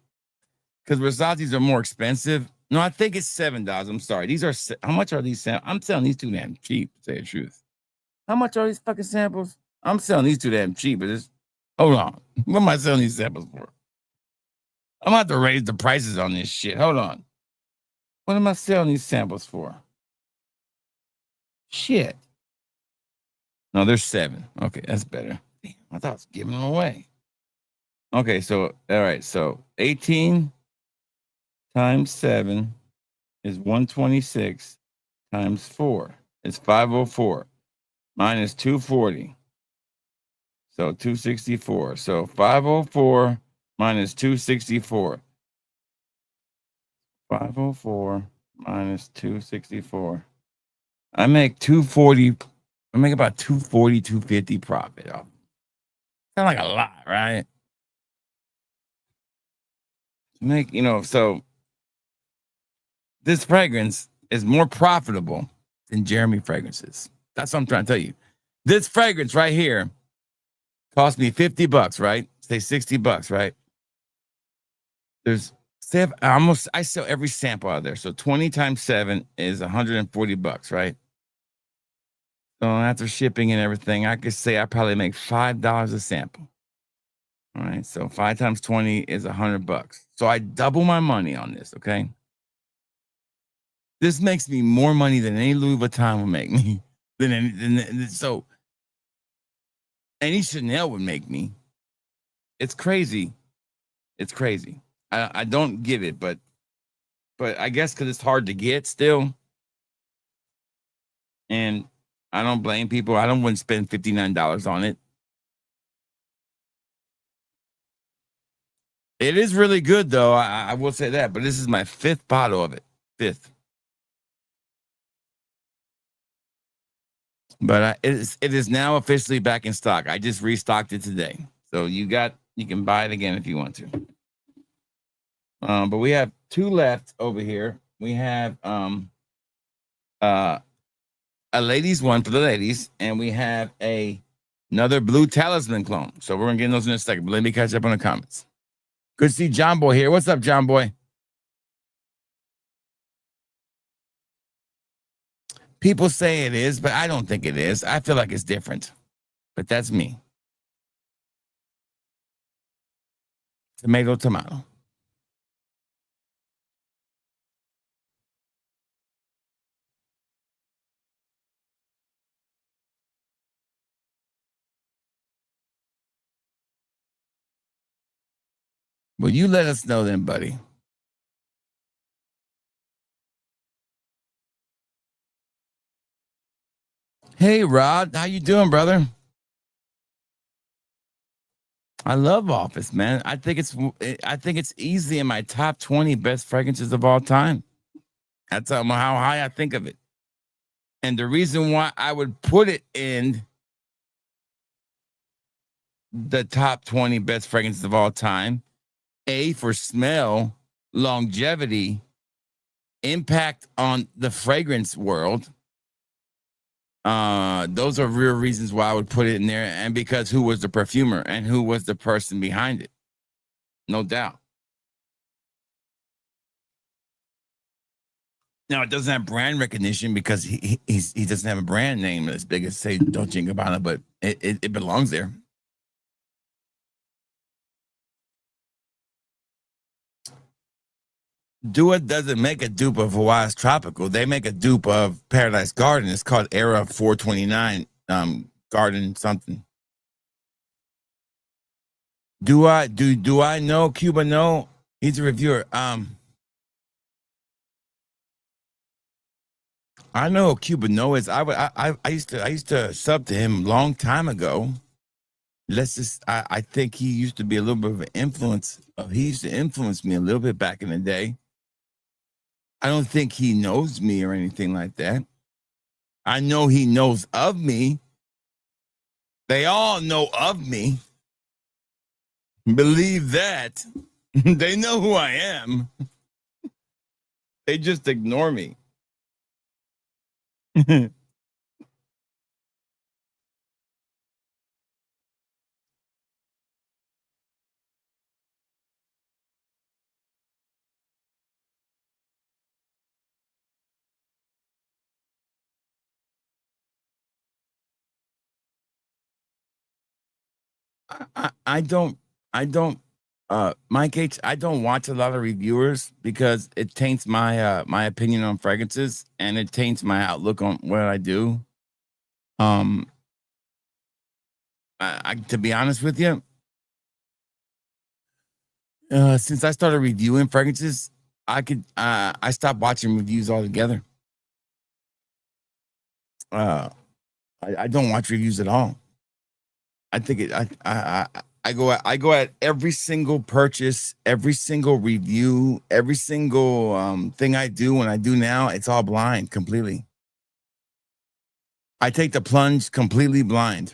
because Rosati's are more expensive. No, I think it's $7. I'm sorry. These are how much are these samples? I'm selling these too damn cheap, to say the truth. How much are these fucking samples? I'm selling these too damn cheap, but it's hold on. What am I selling these samples for? I'm gonna have to raise the prices on this shit. Hold on. What am I selling these samples for? Shit. No, there's 7. Okay, that's better. Damn, I thought I was giving them away. Okay, so all right, so 18 times 7 is 126 times 4 is 504 minus 240. So 264. So 504 minus 264. 504 minus 264. I make 240. I make about 240, 250 profit. Sound like a lot, right? Make, so this fragrance is more profitable than Jeremy fragrances. That's what I'm trying to tell you. This fragrance right here cost me $50, right? Say $60, right? There's I sell every sample out there. So 20 times 7 is $140, right? So after shipping and everything, I could say I probably make $5 a sample. All right. So 5 times 20 is $100. So I double my money on this. Okay. This makes me more money than any Louis Vuitton would make me. So any Chanel would make me. It's crazy. It's crazy. I don't get it, but I guess because it's hard to get still. And I don't blame people. Wouldn't spend $59 on it. It is really good though. I will say that, but this is my 5th bottle of it. 5th. But it is now officially back in stock. I just restocked it today. So you can buy it again if you want to. But we have 2 left over here. We have a ladies one for the ladies, and we have another blue talisman clone. So we're gonna get those in a second. But let me catch up on the comments. Good to see John Boy here. What's up, John Boy? People say it is, but I don't think it is. I feel like it's different. But that's me. Tomato, tomato. Well, you let us know then, buddy. Hey, Rod, how you doing, brother? I love Office, man. I think it's easily in my top 20 best fragrances of all time. That's how high I think of it. And the reason why I would put it in the top 20 best fragrances of all time, A, for smell, longevity, impact on the fragrance world. Those are real reasons why I would put it in there, and because who was the perfumer and who was the person behind it. No doubt. Now it doesn't have brand recognition because he doesn't have a brand name as big as say Dolce & Gabbana, but it belongs there. Dua doesn't make a dupe of Hawaii's Tropical. They make a dupe of Paradise Garden. It's called Era 429 Garden something. Do I know Cuba? No, he's a reviewer. I know who Cuba No is. I used to sub to him a long time ago. I think he used to be a little bit of an influence. He used to influence me a little bit back in the day. I don't think he knows me or anything like that. I know he knows of me. They all know of me. Believe that. They know who I am. They just ignore me. I don't Mike H, I don't watch a lot of reviewers because it taints my my opinion on fragrances, and it taints my outlook on what I do. Um to be honest with you, since I started reviewing fragrances, I stopped watching reviews altogether. Uh I don't watch reviews at all. I think it. I go at every single purchase, every single review, every single thing I do when I do now. It's all blind, completely. I take the plunge completely blind.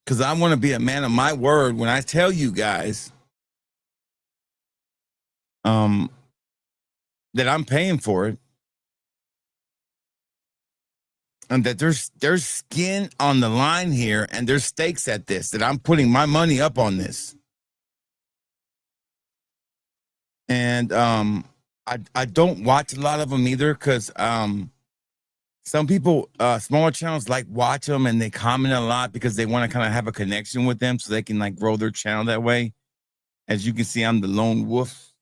Because I want to be a man of my word when I tell you guys um that I'm paying for it, and that there's skin on the line here, and there's stakes at this, that I'm putting my money up on this. And I don't watch a lot of them either, because some people, smaller channels, like watch them and they comment a lot because they want to kind of have a connection with them so they can like grow their channel that way. As you can see, I'm the lone wolf.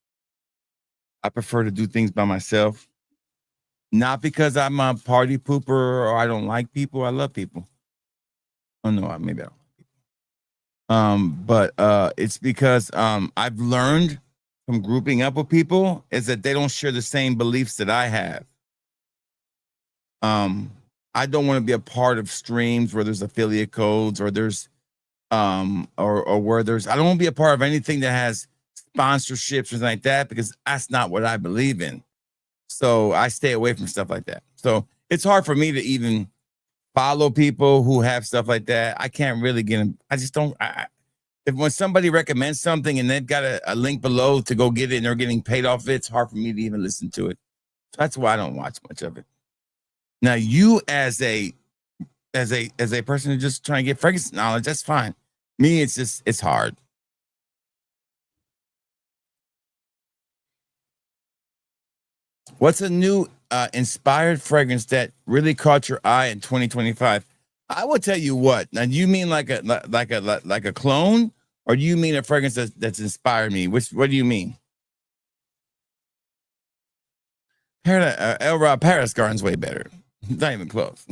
I prefer to do things by myself. Not because I'm a party pooper or I don't like people. I love people. Oh no, maybe I don't. But it's because I've learned from grouping up with people is that they don't share the same beliefs that I have. I don't want to be a part of streams where there's affiliate codes or there's or where there's, I don't want to be a part of anything that has sponsorships or something like that, because that's not what I believe in. So I stay away from stuff like that. So it's hard for me to even follow people who have stuff like that. I can't really get them. I just don't. If when somebody recommends something and they've got a link below to go get it and they're getting paid off it, it's hard for me to even listen to it. So that's why I don't watch much of it. Now, you as a person who's just trying to get fragrance knowledge, that's fine. Me, it's hard. What's a new inspired fragrance that really caught your eye in 2025? I will tell you what. Now, do you mean like a clone, or do you mean a fragrance that's inspired me? What do you mean? Paris Garden's way better. Not even close.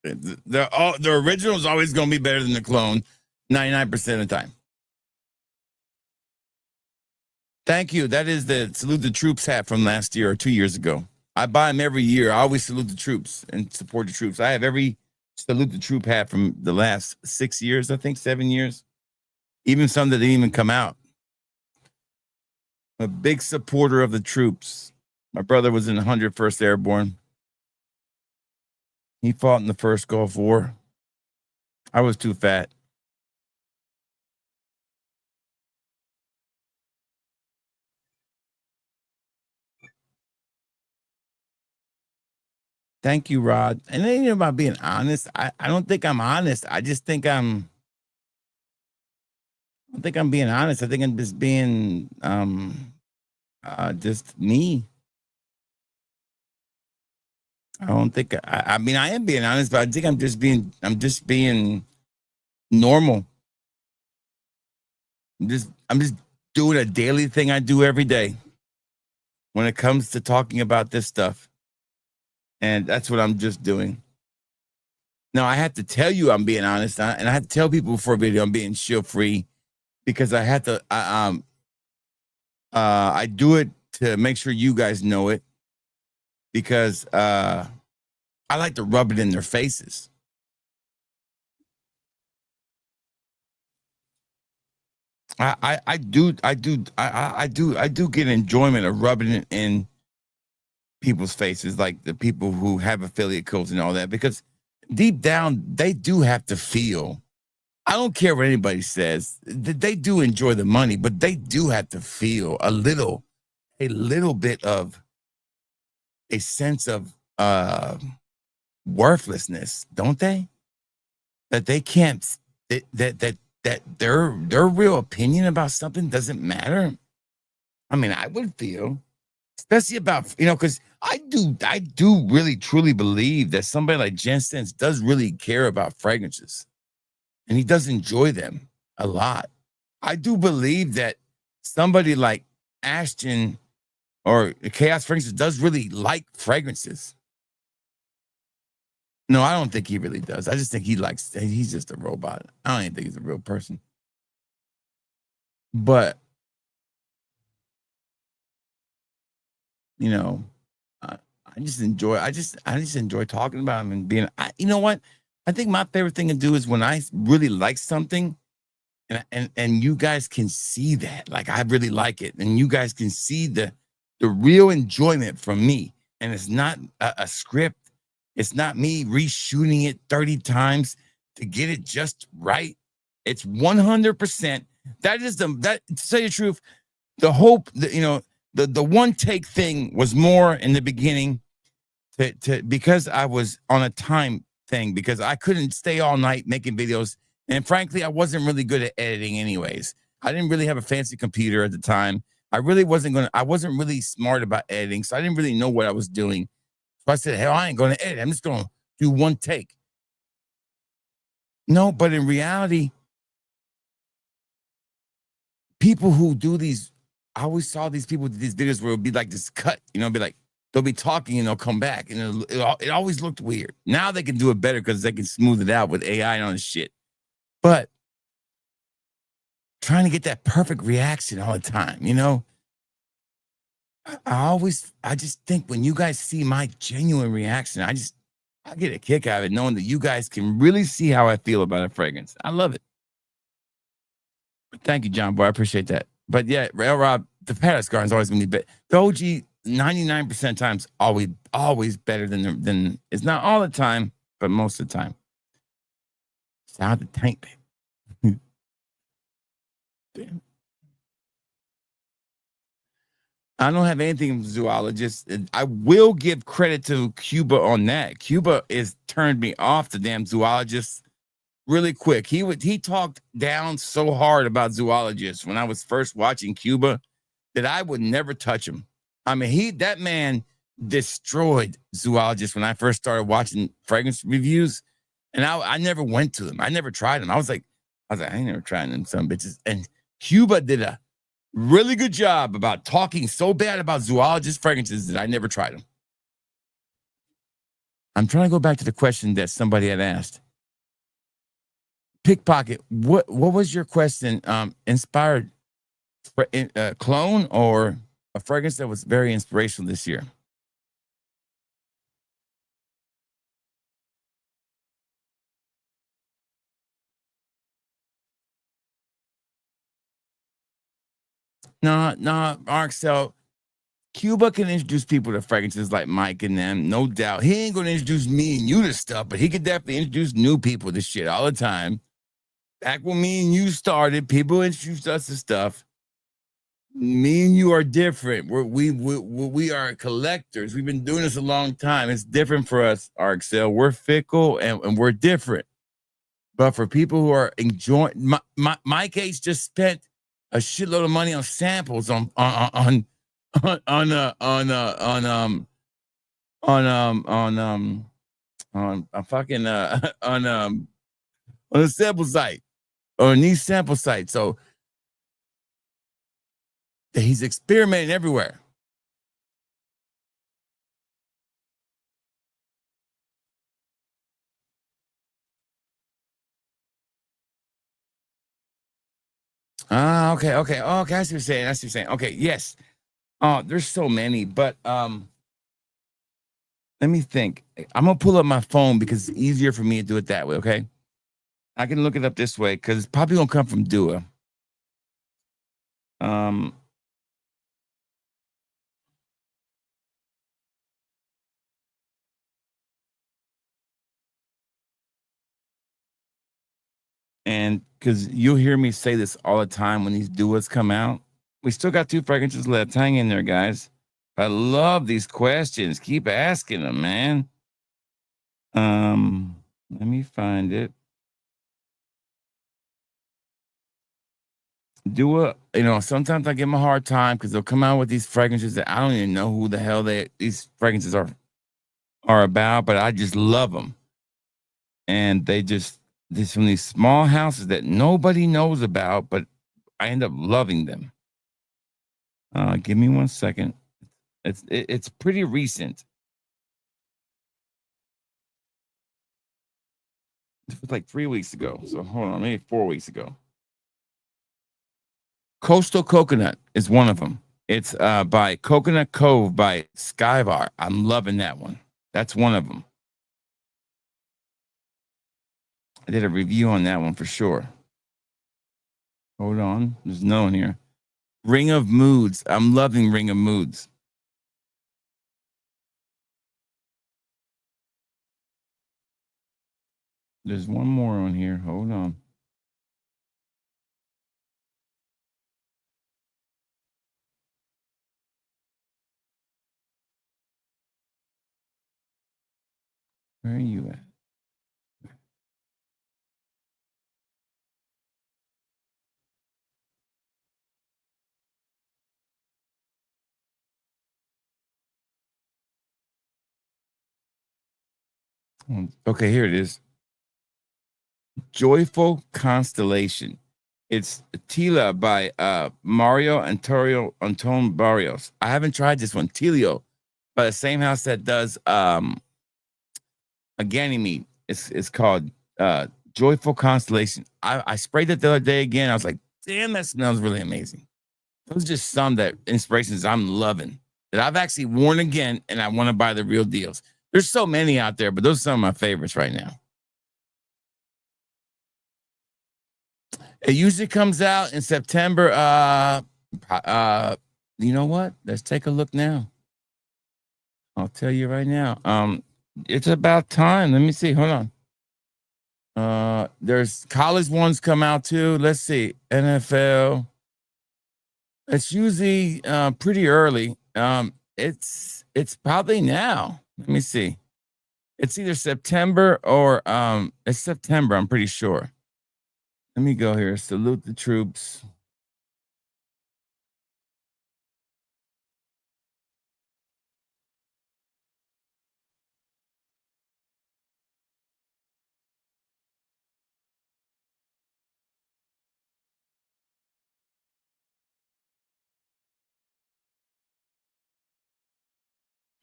The original is always going to be better than the clone, 99% of the time. Thank you. That is the Salute the Troops hat from last year or 2 years ago. I buy them every year. I always salute the troops and support the troops. I have every Salute the Troop hat from the last 6 years, I think 7 years. Even some that didn't even come out. I'm a big supporter of the troops. My brother was in the 101st Airborne. He fought in the first Gulf War. I was too fat. Thank you, Rod. And it ain't about being honest. I don't think I'm honest. I just think I don't think I'm being honest. I think I'm just being just me. I don't think I mean I am being honest, but I think I'm just being normal. I'm just doing a daily thing I do every day when it comes to talking about this stuff. And that's what I'm just doing. Now I have to tell you I'm being honest, and I have to tell people before a video I'm being shield free because I have to. I do it to make sure you guys know it because I like to rub it in their faces. I do get enjoyment of rubbing it in people's faces, like the people who have affiliate codes and all that, because deep down they do have to feel. I don't care what anybody says. They do enjoy the money, but they do have to feel a little bit of a sense of worthlessness, don't they? That they can't that their real opinion about something doesn't matter. I mean, I would feel, especially about, because I do really truly believe that somebody like Jen Sense does really care about fragrances, and he does enjoy them a lot. I do believe that somebody like Ashton or Chaos Fragrances does really like fragrances. No, I don't think he really does. I just think he's just a robot. I don't even think he's a real person. But, I just enjoy talking about him and being, you know what? I think my favorite thing to do is when I really like something and you guys can see that, like I really like it, and you guys can see the real enjoyment from me. And it's not a script. It's not me reshooting it 30 times to get it just right. It's 100%. That is to tell you the truth, the hope that, the one take thing was more in the beginning because I was on a time thing, because I couldn't stay all night making videos. And frankly, I wasn't really good at editing anyways. I didn't really have a fancy computer at the time. I wasn't really smart about editing. So I didn't really know what I was doing. So I said, hell, I ain't going to edit. I'm just going to do one take. No, but in reality, people who do these, I always saw these people with these videos where it would be like this cut, be like, they'll be talking and they'll come back. And it always looked weird. Now they can do it better because they can smooth it out with AI and all this shit. But trying to get that perfect reaction all the time, I just think when you guys see my genuine reaction, I get a kick out of it, knowing that you guys can really see how I feel about a fragrance. I love it. Thank you, John Boy. I appreciate that. But yeah, Rail Rob, the Paris Garden is always going to be better. The OG, 99% times, always better than it's not all the time, but most of the time. Sound the tank, baby. Damn. I don't have anything zoologist. I will give credit to Cuba on that. Cuba is turned me off the damn zoologists really quick. He talked down so hard about zoologists when I was first watching Cuba that I would never touch him. I mean, that man destroyed zoologists when I first started watching fragrance reviews, and I never went to them. I never tried them. I was like, I ain't never trying them some bitches. And Cuba did a really good job about talking so bad about zoologist fragrances that I never tried them. I'm trying to go back to the question that somebody had asked. Pickpocket, what was your question? Inspired clone or a fragrance that was very inspirational this year? No, Marcel. Cuba can introduce people to fragrances like Mike and them, no doubt. He ain't gonna introduce me and you to stuff, but he could definitely introduce new people to shit all the time. Back when me and you started, people introduced us to stuff. Me and you are different. We are collectors. We've been doing this a long time. It's different for us, RXL. We're fickle and we're different. But for people who are enjoying, Mike H just spent a shitload of money on samples on a fucking on a sample site or these sample sites. So he's experimenting everywhere. Okay. Oh, okay. I see what you're saying. I see what you're saying. Okay, yes. There's so many, but let me think. I'm gonna pull up my phone because it's easier for me to do it that way. Okay, I can look it up this way because it's probably gonna come from Dua. Um, and because you'll hear me say this all the time when these Duas come out. We still got 2 fragrances left. Hang in there, guys. I love these questions. Keep asking them, man. Let me find it. Dua, sometimes I give them a hard time because they'll come out with these fragrances that I don't even know who the hell these fragrances are about, but I just love them. And these from these small houses that nobody knows about, but I end up loving them. Give me 1 second. It's pretty recent. It was like 3 weeks ago. So hold on, maybe 4 weeks ago. Coastal Coconut is one of them. It's by Coconut Cove by Skyvar. I'm loving that one. That's one of them. I did a review on that one for sure. Hold on. There's no one here. Ring of Moods. I'm loving Ring of Moods. There's one more on here. Hold on. Where are you at? Okay, here it is. Joyful Constellation. It's Tila by Mario Anton Barrios. I haven't tried this one. Tilio, by the same house that does a Ganymede. It's called Joyful Constellation. I sprayed it the other day again. I was like, damn, that smells really amazing. Those are just some that inspirations I'm loving that I've actually worn again, and I want to buy the real deals. There's so many out there, but those are some of my favorites right now. It usually comes out in September. You know what? Let's take a look now. I'll tell you right now. It's about time. Let me see. Hold on. There's college ones come out too. Let's see. NFL. It's usually pretty early. It's probably now. Let me see. It's either September or it's September, I'm pretty sure. Let me go here. Salute the troops.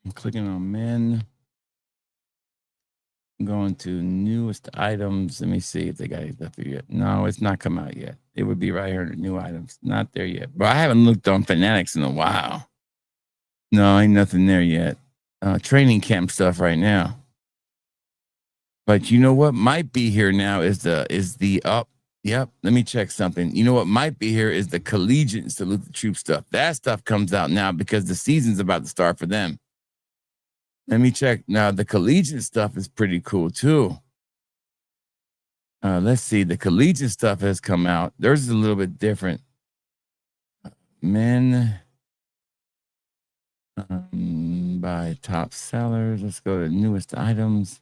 I'm clicking on men. I'm going to newest items. Let me see if they got any stuff here yet. No, it's not come out yet. It would be right here under new items. Not there yet. But I haven't looked on Fanatics in a while. No, ain't nothing there yet. Training camp stuff right now. But you know what might be here now is the up. Yep. Let me check something. You know what might be here is the collegiate salute the troop stuff. That stuff comes out now because the season's about to start for them. Let me check. Now, the collegiate stuff is pretty cool, too. Let's see. The collegiate stuff has come out. Theirs is a little bit different. Men by top sellers. Let's go to newest items.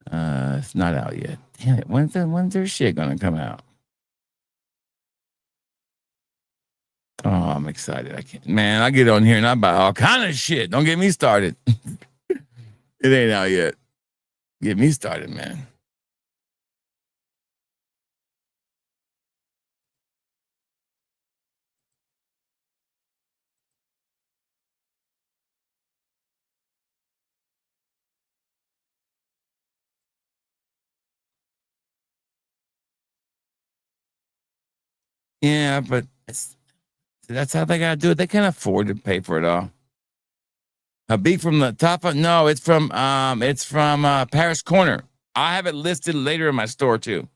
It's not out yet. Damn it. When's their shit going to come out? Oh, I'm excited. I can't. Man, I get on here and I buy all kind of shit. Don't get me started. It ain't out yet. Get me started, man. Yeah, but that's how they gotta do it. They can't afford to pay for it all. A beat from the top of no, it's from Paris Corner. I have it listed later in my store too.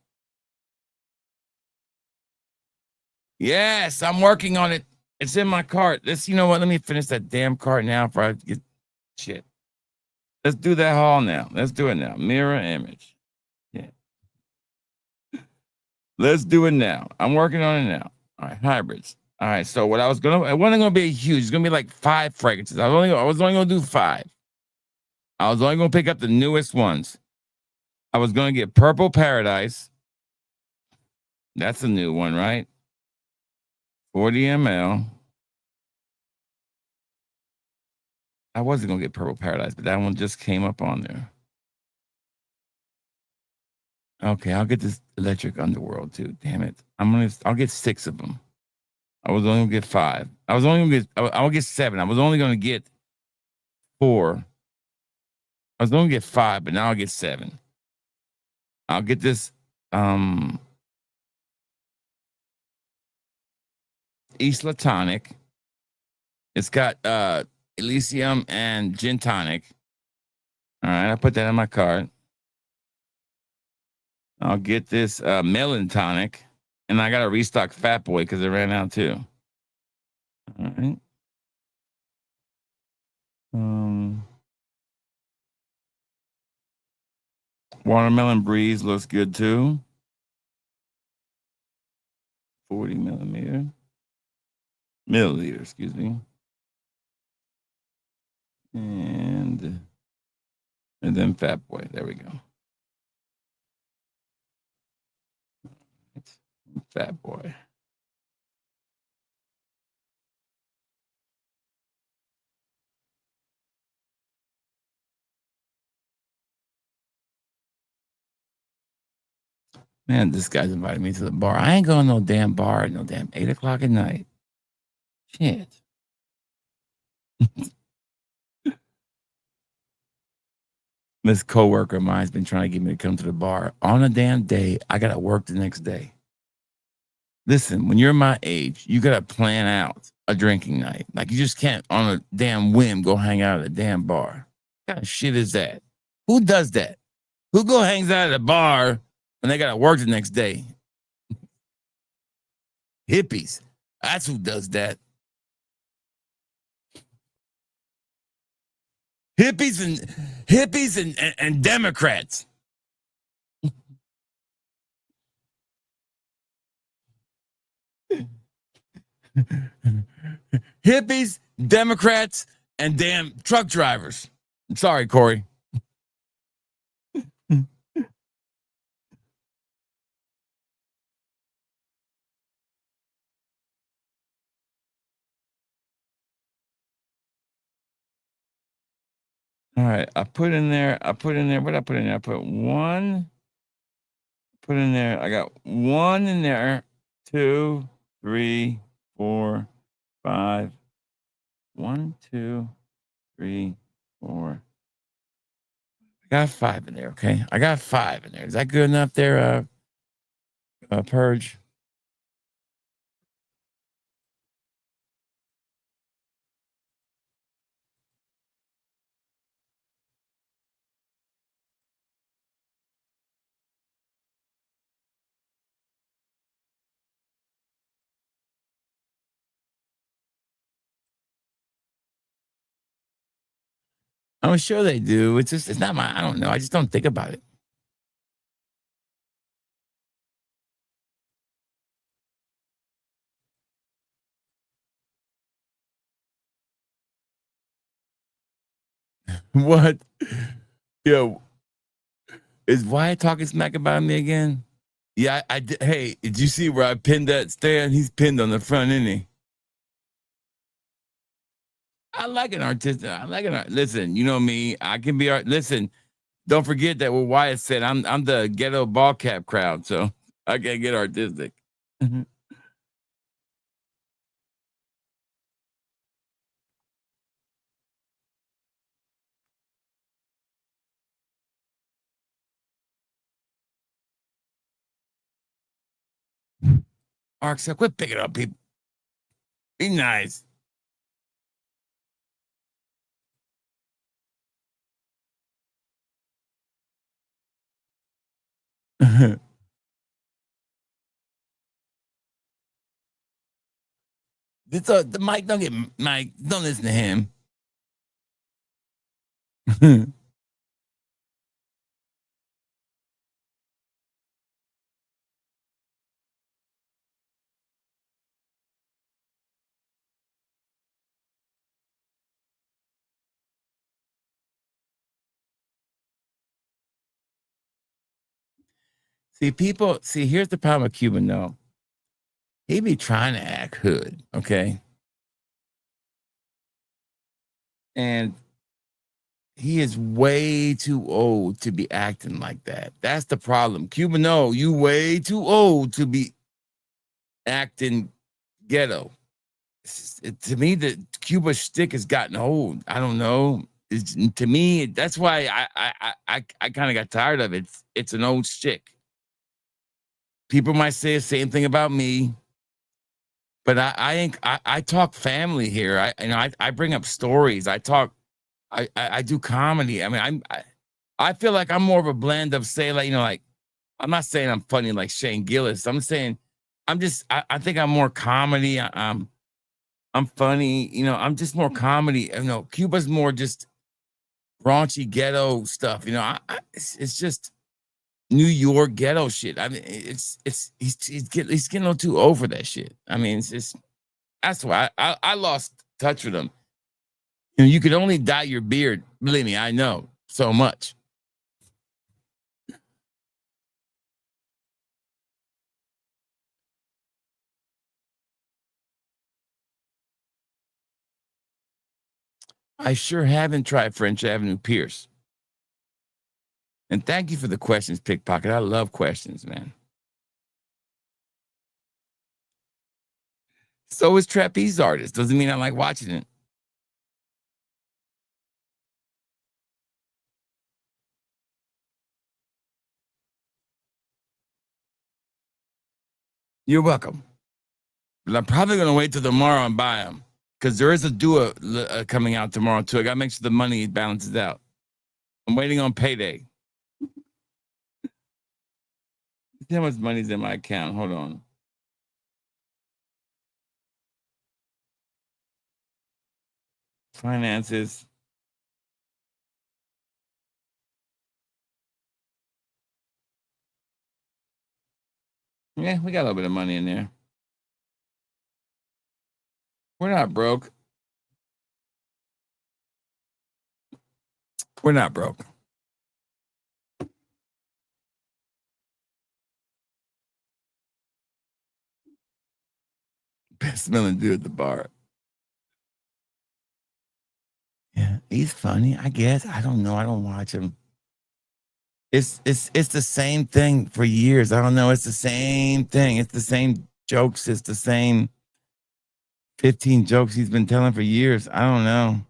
Yes, I'm working on it. It's in my cart. You know what? Let me finish that damn cart now before I get shit. Let's do that haul now. Let's do it now. Mirror image. Yeah. Let's do it now. I'm working on it now. All right, hybrids. All right, so it wasn't gonna be huge. It's gonna be like 5 fragrances. I was only gonna do 5. I was only gonna pick up the newest ones. I was gonna get Purple Paradise. That's a new one, right? 40 ml. I wasn't gonna get Purple Paradise, but that one just came up on there. Okay, I'll get this Electric Underworld too. Damn it. I'll get 6 of them. I was only gonna get 5. I'll get 7. I was only gonna get 4. I was gonna get 5, but now I'll get 7. I'll get this Isla Tonic. It's got Elysium and Gin Tonic. All right, I put that in my cart. I'll get this Melon Tonic. And I got to restock Fat Boy because it ran out too. All right. Watermelon Breeze looks good too. 40 milliliter, excuse me. And then Fat Boy. There we go. Fat Boy. Man, this guy's invited me to the bar. I ain't going to no damn bar at no damn 8 o'clock at night. Shit. This coworker of mine's been trying to get me to come to the bar on a damn day. I got to work the next day. Listen, when you're my age, you got to plan out a drinking night. Like, you just can't on a damn whim go hang out at a damn bar. What kind of shit is that? Who does that? Who hangs out at a bar when they got to work the next day? Hippies. That's who does that. Hippies and Democrats. Hippies, Democrats, and damn truck drivers. I'm sorry, Corey. All right, I put in there. What did I put in there? I put 1. Put in there. I got 1 in there. 2, 3, 4, 5. 1, 2, 3, 4. got 5 in there. Okay, I got 5 in there. Is that good enough there, Purge? I'm sure they do. It's just, it's not my, I don't know. I just don't think about it. What? Yo, is Wyatt talking smack about me again? Yeah, I did. Hey, did you see where I pinned that stand? He's pinned on the front, isn't he? I like an artistic. I like an. Listen, you know me. I can be art. Listen, don't forget that what Wyatt said. I'm the ghetto ball cap crowd, so I can't get artistic. Ark said, "Quit picking up people. Be nice." The Mike. Don't get Mike. Don't listen to him. See, people. See, here's the problem with Cuban. No, he be trying to act hood. Okay, and he is way too old to be acting like that. That's the problem. Cuban, no, you way too old to be acting ghetto. To me, the Cuba shtick has gotten old. I don't know. To me, that's why I kind of got tired of it. It's an old shtick. People might say the same thing about me, but I talk family here. I bring up stories. I do comedy. I mean, I feel like I'm more of a blend of, say, like, like, I'm not saying I'm funny like Shane Gillis. I'm saying I think I'm more comedy. I'm funny. I'm just more comedy. Cuba's more just raunchy ghetto stuff. It's just New York ghetto shit. I mean, he's getting a little too over that shit. I mean, it's just, that's why I lost touch with him. You could only dye your beard. Believe me, I know so much. I sure haven't tried French Avenue Pierce. And thank you for the questions, Pickpocket. I love questions, man. So is trapeze artist. Doesn't mean I like watching it. You're welcome. But I'm probably going to wait till tomorrow and buy them, because there is a duo coming out tomorrow, too. I got to make sure the money balances out. I'm waiting on payday. See how much money's in my account. Hold on. Finances. Yeah, we got a little bit of money in there. We're not broke. We're not broke. Best smelling dude at the bar. Yeah, he's funny, I guess. I don't know. I don't watch him. It's the same thing for years. I don't know. It's the same thing. It's the same jokes. It's the same 15 jokes he's been telling for years. I don't know.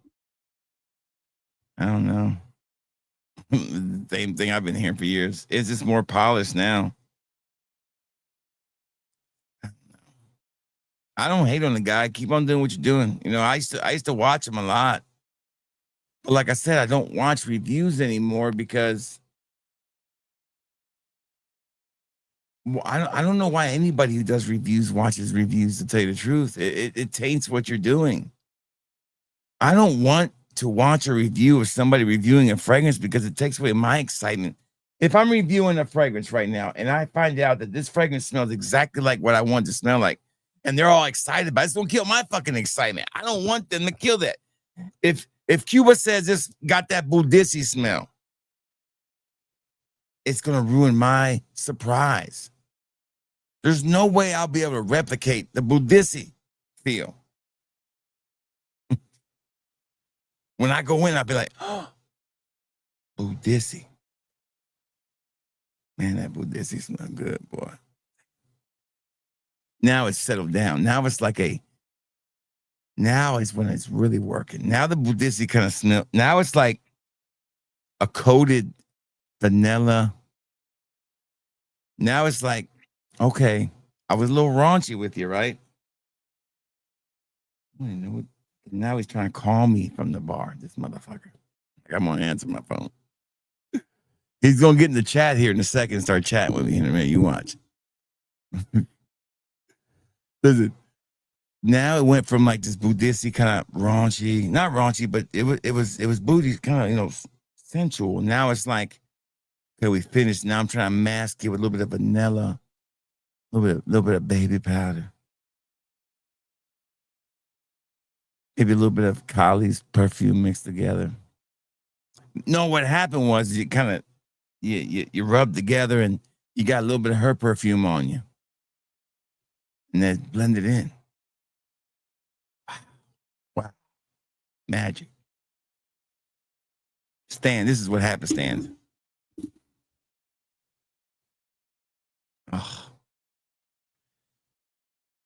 I don't know. Same thing I've been hearing for years. It's just more polished now. I don't hate on the guy. Keep on doing what you're doing. You know, I used to watch him a lot. But like I said, I don't watch reviews anymore because I don't know why anybody who does reviews watches reviews, to tell you the truth. It taints what you're doing. I don't want to watch a review of somebody reviewing a fragrance because it takes away my excitement. If I'm reviewing a fragrance right now and I find out that this fragrance smells exactly like what I want it to smell like, and they're all excited, but it's gonna kill my fucking excitement. I don't want them to kill that. If Cuba says this got that Budissi smell, it's gonna ruin my surprise. There's no way I'll be able to replicate the Budissi feel. When I go in, I'll be like, oh, Budissi. Man, that Budissi smells good, boy. Now it's settled down. Now it's like now is when it's really working. Now the Budissi kind of smell. Now it's like a coated vanilla. Now it's like, okay, I was a little raunchy with you, right? Now he's trying to call me from the bar, this motherfucker. Like, I'm going to answer my phone. He's going to get in the chat here in a second and start chatting with me in a minute. You watch. Listen, now it went from like this Budissi kind of raunchy, not raunchy, but it was booty kind of, you know, sensual. Now it's like, okay, we finished. Now I'm trying to mask it with a little bit of vanilla, a little bit of baby powder. Maybe a little bit of Kylie's perfume mixed together. No, what happened was you kind of, you rub together and you got a little bit of her perfume on you. And then blended in. Wow. Magic. Stan, this is what happens, Stan. Oh.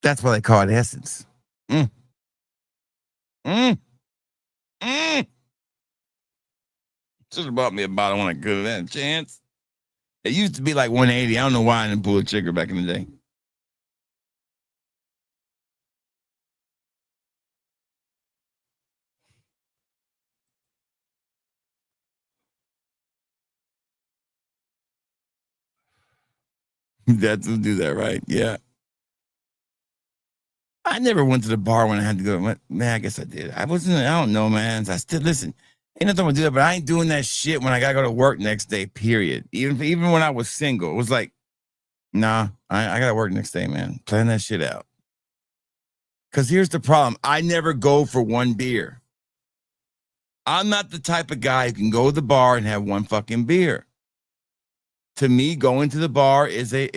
That's why they call it essence. Should have bought me a bottle when I could have had a chance. It used to be like 180. I don't know why I didn't pull a trigger back in the day. That's to do that, right? Yeah. I never went to the bar when I had to go. Man, I guess I did. I don't know, man. I still listen. Ain't nothing to do that, but I ain't doing that shit when I gotta go to work next day, period. Even when I was single, it was like, nah, I gotta work next day, man. Plan that shit out. Because here's the problem. I never go for one beer. I'm not the type of guy who can go to the bar and have one fucking beer. To me, going to the bar is an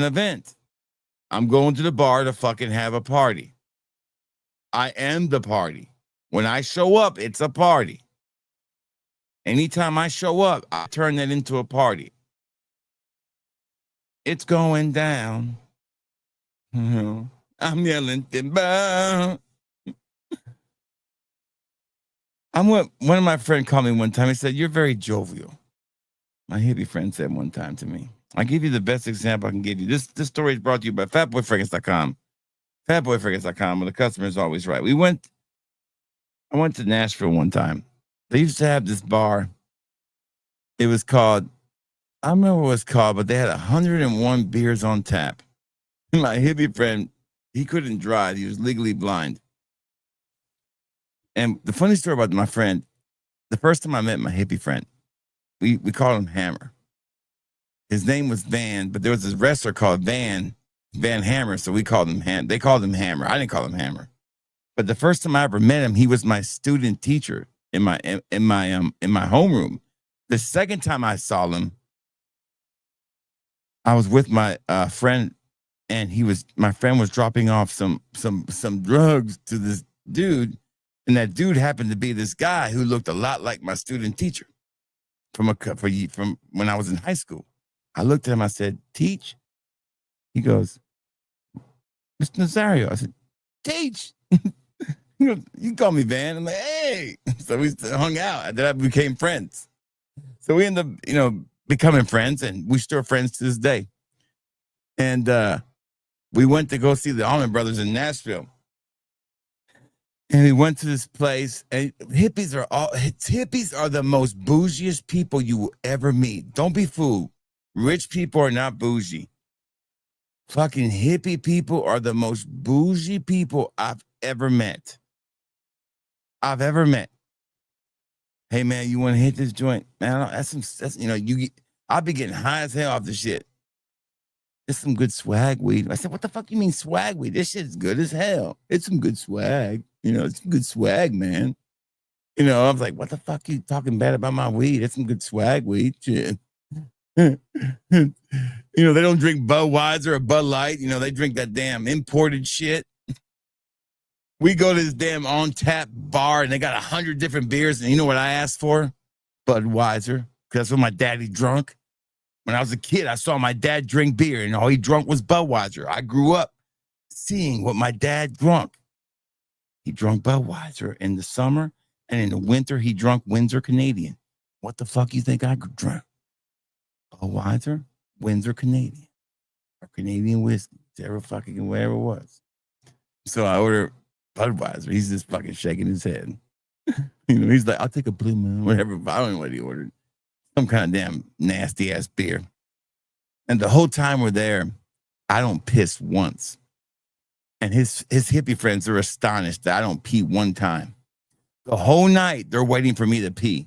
event. I'm going to the bar to fucking have a party. I am the party. When I show up, it's a party. Anytime I show up, I turn that into a party. It's going down. I'm yelling timber. One of my friends called me one time. He said, "You're very jovial." My hippie friend said one time to me. I'll give you the best example I can give you. This story is brought to you by fatboyfragrance.com. Fatboyfragrance.com, where the customer is always right. I went to Nashville one time. They used to have this bar. It was called, I don't remember what it was called, but they had 101 beers on tap. My hippie friend, he couldn't drive. He was legally blind. And the funny story about my friend, the first time I met my hippie friend, we called him Hammer. His name was Van, but there was this wrestler called Van Hammer, so we called him they called him Hammer. I didn't call him Hammer. But the first time I ever met him, he was my student teacher in my homeroom. The second time I saw him, I was with my friend, and my friend was dropping off some drugs to this dude, and that dude happened to be this guy who looked a lot like my student teacher from when I was in high school. I looked at him, I said, "Teach?" He goes, "Mr. Nazario." I said, "Teach." You call me Van. I'm like, "Hey." So we hung out, and then I became friends. So we end up, becoming friends, and we still friends to this day. And we went to go see the Allman Brothers in Nashville. And we went to this place, and hippies are the most bougiest people you will ever meet. Don't be fooled. Rich people are not bougie. Fucking hippie people are the most bougie people I've ever met. Hey man, you want to hit this joint? Man, I'll be getting high as hell off this shit. It's some good swag weed. I said, what the fuck you mean swag weed? This shit's good as hell. It's some good swag. It's some good swag, man. I was like, what the fuck you talking bad about my weed? It's some good swag weed. Shit. They don't drink Budweiser or Bud Light. They drink that damn imported shit. We go to this damn on tap bar and they got 100 different beers. And you know what I asked for? Budweiser. Because that's what my daddy drunk. When I was a kid, I saw my dad drink beer and all he drunk was Budweiser. I grew up seeing what my dad drunk. He drunk Budweiser in the summer, and in the winter, he drunk Windsor Canadian. What the fuck you think I drank? Budweiser, Windsor Canadian, or Canadian whiskey, whatever it was. So I ordered Budweiser. He's just fucking shaking his head. He's like, I'll take a Blue Moon, whatever. I don't know what he ordered. Some kind of damn nasty ass beer. And the whole time we're there, I don't piss once. And his hippie friends are astonished that I don't pee one time. The whole night they're waiting for me to pee.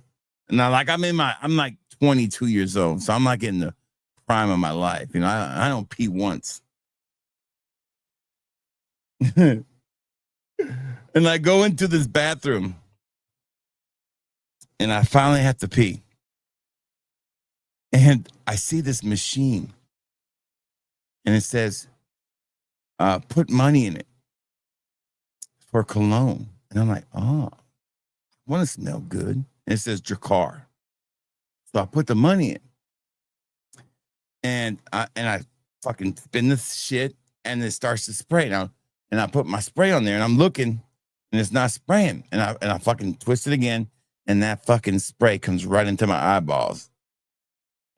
And I'm like 22 years old. So I'm like in the prime of my life. I don't pee once. And I go into this bathroom and I finally have to pee. And I see this machine and it says, put money in it for cologne. And I'm like, oh, I want to smell good. And it says Drakkar. So I put the money in. And I fucking spin this shit and it starts to spray. Now, and I put my spray on there and I'm looking and it's not spraying. And I fucking twist it again and that fucking spray comes right into my eyeballs.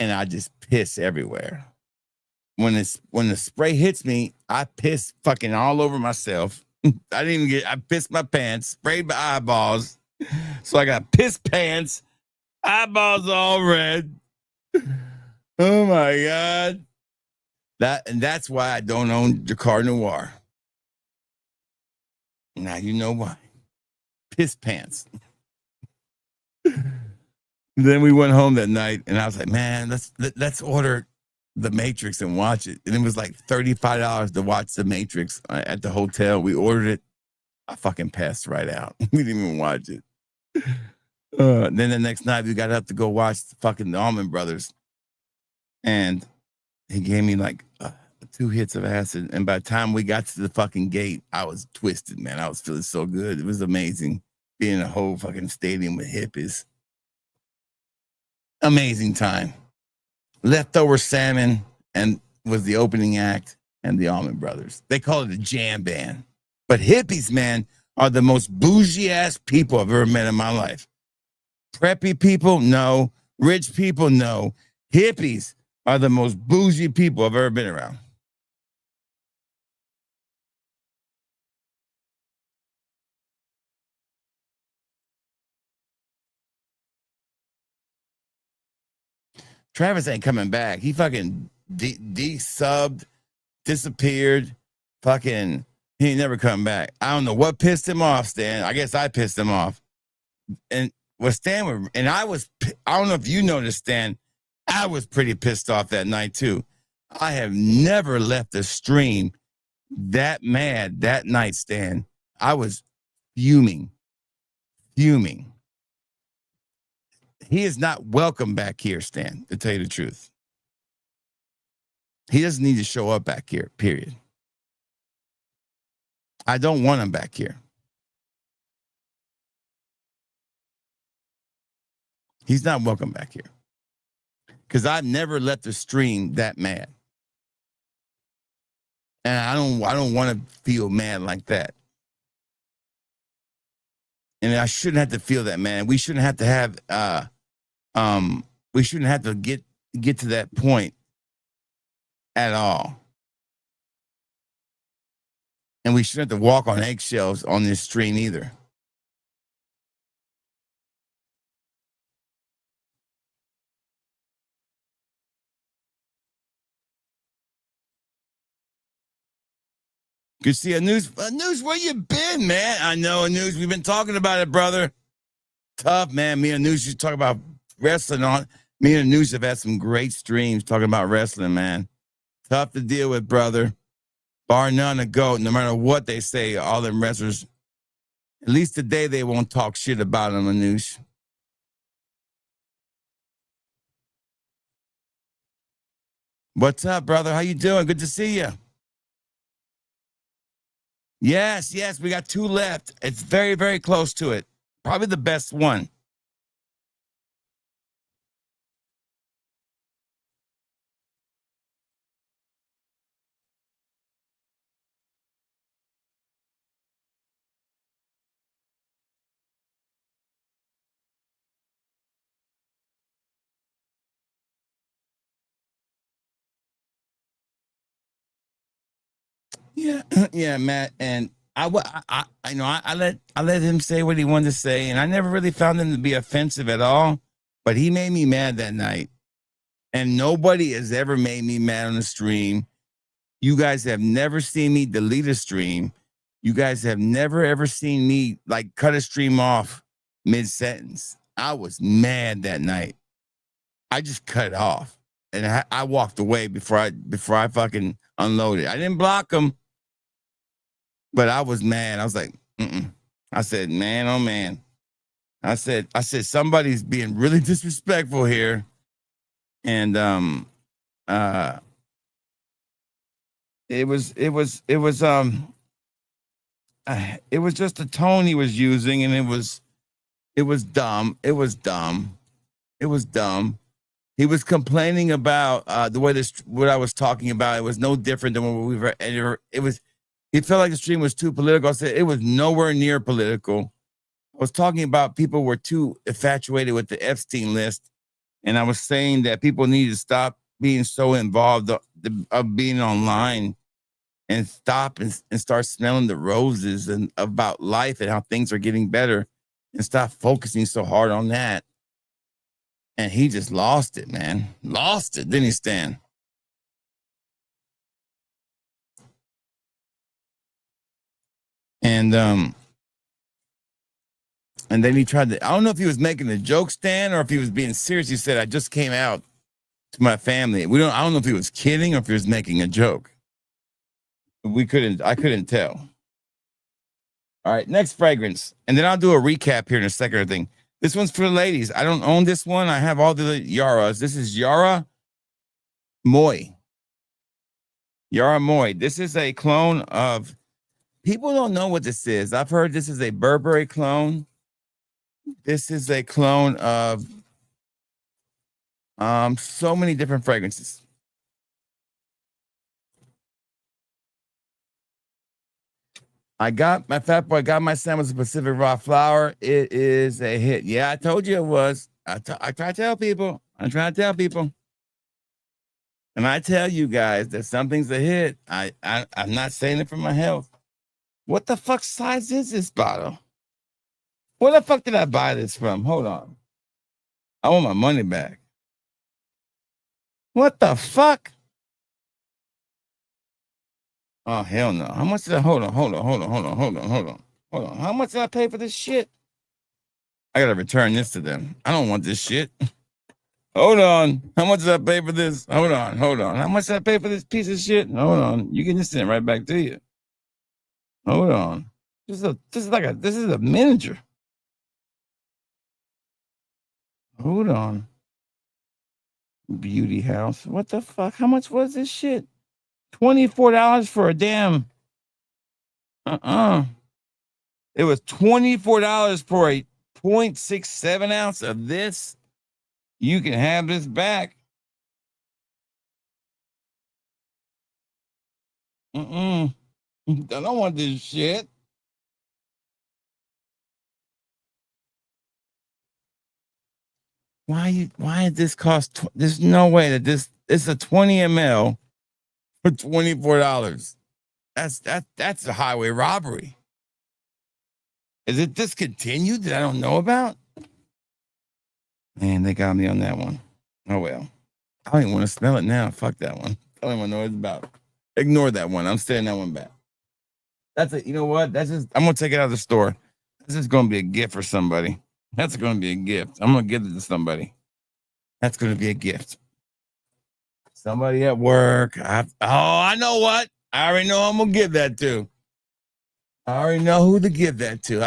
And I just piss everywhere. When the spray hits me, I piss fucking all over myself. I pissed my pants, sprayed my eyeballs. So I got piss pants, eyeballs all red. Oh my God. That's why I don't own Drakkar Noir. Now you know why. Piss pants. Then we went home that night and I was like, man, let's order The Matrix and watch it. And it was like $35 to watch The Matrix at the hotel. We ordered it. I fucking passed right out. We didn't even watch it. Then the next night we got up to go watch the Allman Brothers. And he gave me like 2 hits of acid. And by the time we got to the fucking gate, I was twisted, man. I was feeling so good. It was amazing being in a whole fucking stadium with hippies. Amazing time. Leftover Salmon and was the opening act and the Allman Brothers. They call it a jam band. But hippies, man, are the most bougie ass people I've ever met in my life. Preppy people, no. Rich people, no. Hippies are the most bougie people I've ever been around. Travis ain't coming back. He fucking de-subbed, disappeared. Fucking, he ain't never come back. I don't know what pissed him off, Stan. I guess I pissed him off. And what Stan, and I don't know if you noticed, Stan, I was pretty pissed off that night too. I have never left a stream that mad that night, Stan. I was fuming. He is not welcome back here, Stan, to tell you the truth. He doesn't need to show up back here, period. I don't want him back here. He's not welcome back here. Because I've never left the stream that mad. And I don't want to feel mad like that. And I shouldn't have to feel that, man. We shouldn't have to have we shouldn't have to get to that point at all. And we shouldn't have to walk on eggshells on this stream either. You see, News, where you been, man? I know, News, we've been talking about it, brother. Tough, man. Me and News used to talk about wrestling on. Me and News have had some great streams talking about wrestling, man. Tough to deal with, brother. Bar none, a goat. No matter what they say, all them wrestlers, at least today they won't talk shit about them, News. What's up, brother? How you doing? Good to see you. Yes, we got 2 left. It's very, very close to it. Probably the best one. Yeah, yeah, Matt, and I let him say what he wanted to say, and I never really found him to be offensive at all. But he made me mad that night, and nobody has ever made me mad on the stream. You guys have never seen me delete a stream. You guys have never ever seen me like cut a stream off mid sentence. I was mad that night. I just cut it off, and I walked away before I fucking unloaded. I didn't block him. But I was mad. I was like, I said, man, oh man. I said, somebody's being really disrespectful here. And it was just the tone he was using, and it was dumb. It was dumb. He was complaining about the way what I was talking about. It was no different than what we've ever. He felt like the stream was too political. I said it was nowhere near political. I was talking about people were too infatuated with the Epstein list. And I was saying that people need to stop being so involved of being online and stop and start smelling the roses and about life and how things are getting better and stop focusing so hard on that. And he just lost it, man. Lost it, didn't he, Stan? And then he tried to, I don't know if he was making a joke, Stan, or if he was being serious. He said, I just came out to my family. I don't know if he was kidding or if he was making a joke. I couldn't tell. All right, next fragrance. And then I'll do a recap here in a second or thing. This one's for the ladies. I don't own this one. I have all the Yaras. This is Yara Moy. Yara Moy. This is a clone of, people don't know what this is. I've heard this is a Burberry clone. This is a clone of so many different fragrances. I got my Fat Boy got my samples of Pacific Raw Flower. It is a hit. Yeah, I told you it was. I try to tell people. I'm trying to tell people. And I tell you guys that something's a hit. I'm not saying it for my health. What the fuck size is this bottle? Where the fuck did I buy this from? Hold on. I want my money back. What the fuck? Oh, hell no. How much did I, hold on. How much did I pay for this shit? I gotta return this to them. I don't want this shit. Hold on. How much did I pay for this? Hold on. How much did I pay for this piece of shit? Hold on. You can just send it right back to you. Hold on. This is a miniature. Hold on. Beauty house. What the fuck? How much was this shit? $24 for a damn. It was $24 for a 0.67 ounce of this. You can have this back. I don't want this shit. Why did this cost? There's no way that it's a 20 ml for $24. That's a highway robbery. Is it discontinued that I don't know about? Man, they got me on that one. Oh well. I don't even want to smell it now. Fuck that one. I don't even know what it's about. Ignore that one. I'm setting that one back. That's it. You know what? That's just I'm gonna take it out of the store. This is gonna be a gift for somebody. That's gonna be a gift. I'm gonna give it to somebody. That's gonna be a gift. Somebody at work. I know what. I already know who I'm gonna give that to. I already know who to give that to.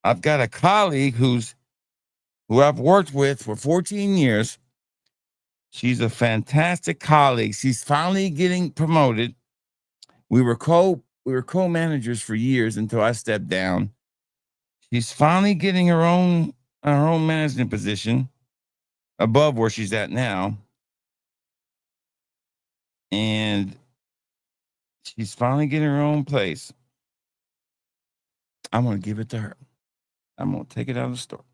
I've got a colleague who I've worked with for 14 years. She's a fantastic colleague. She's finally getting promoted. We were co-managers for years until I stepped down. She's finally getting her own management position above where she's at now. And she's finally getting her own place. I'm going to give it to her. I'm going to take it out of the store.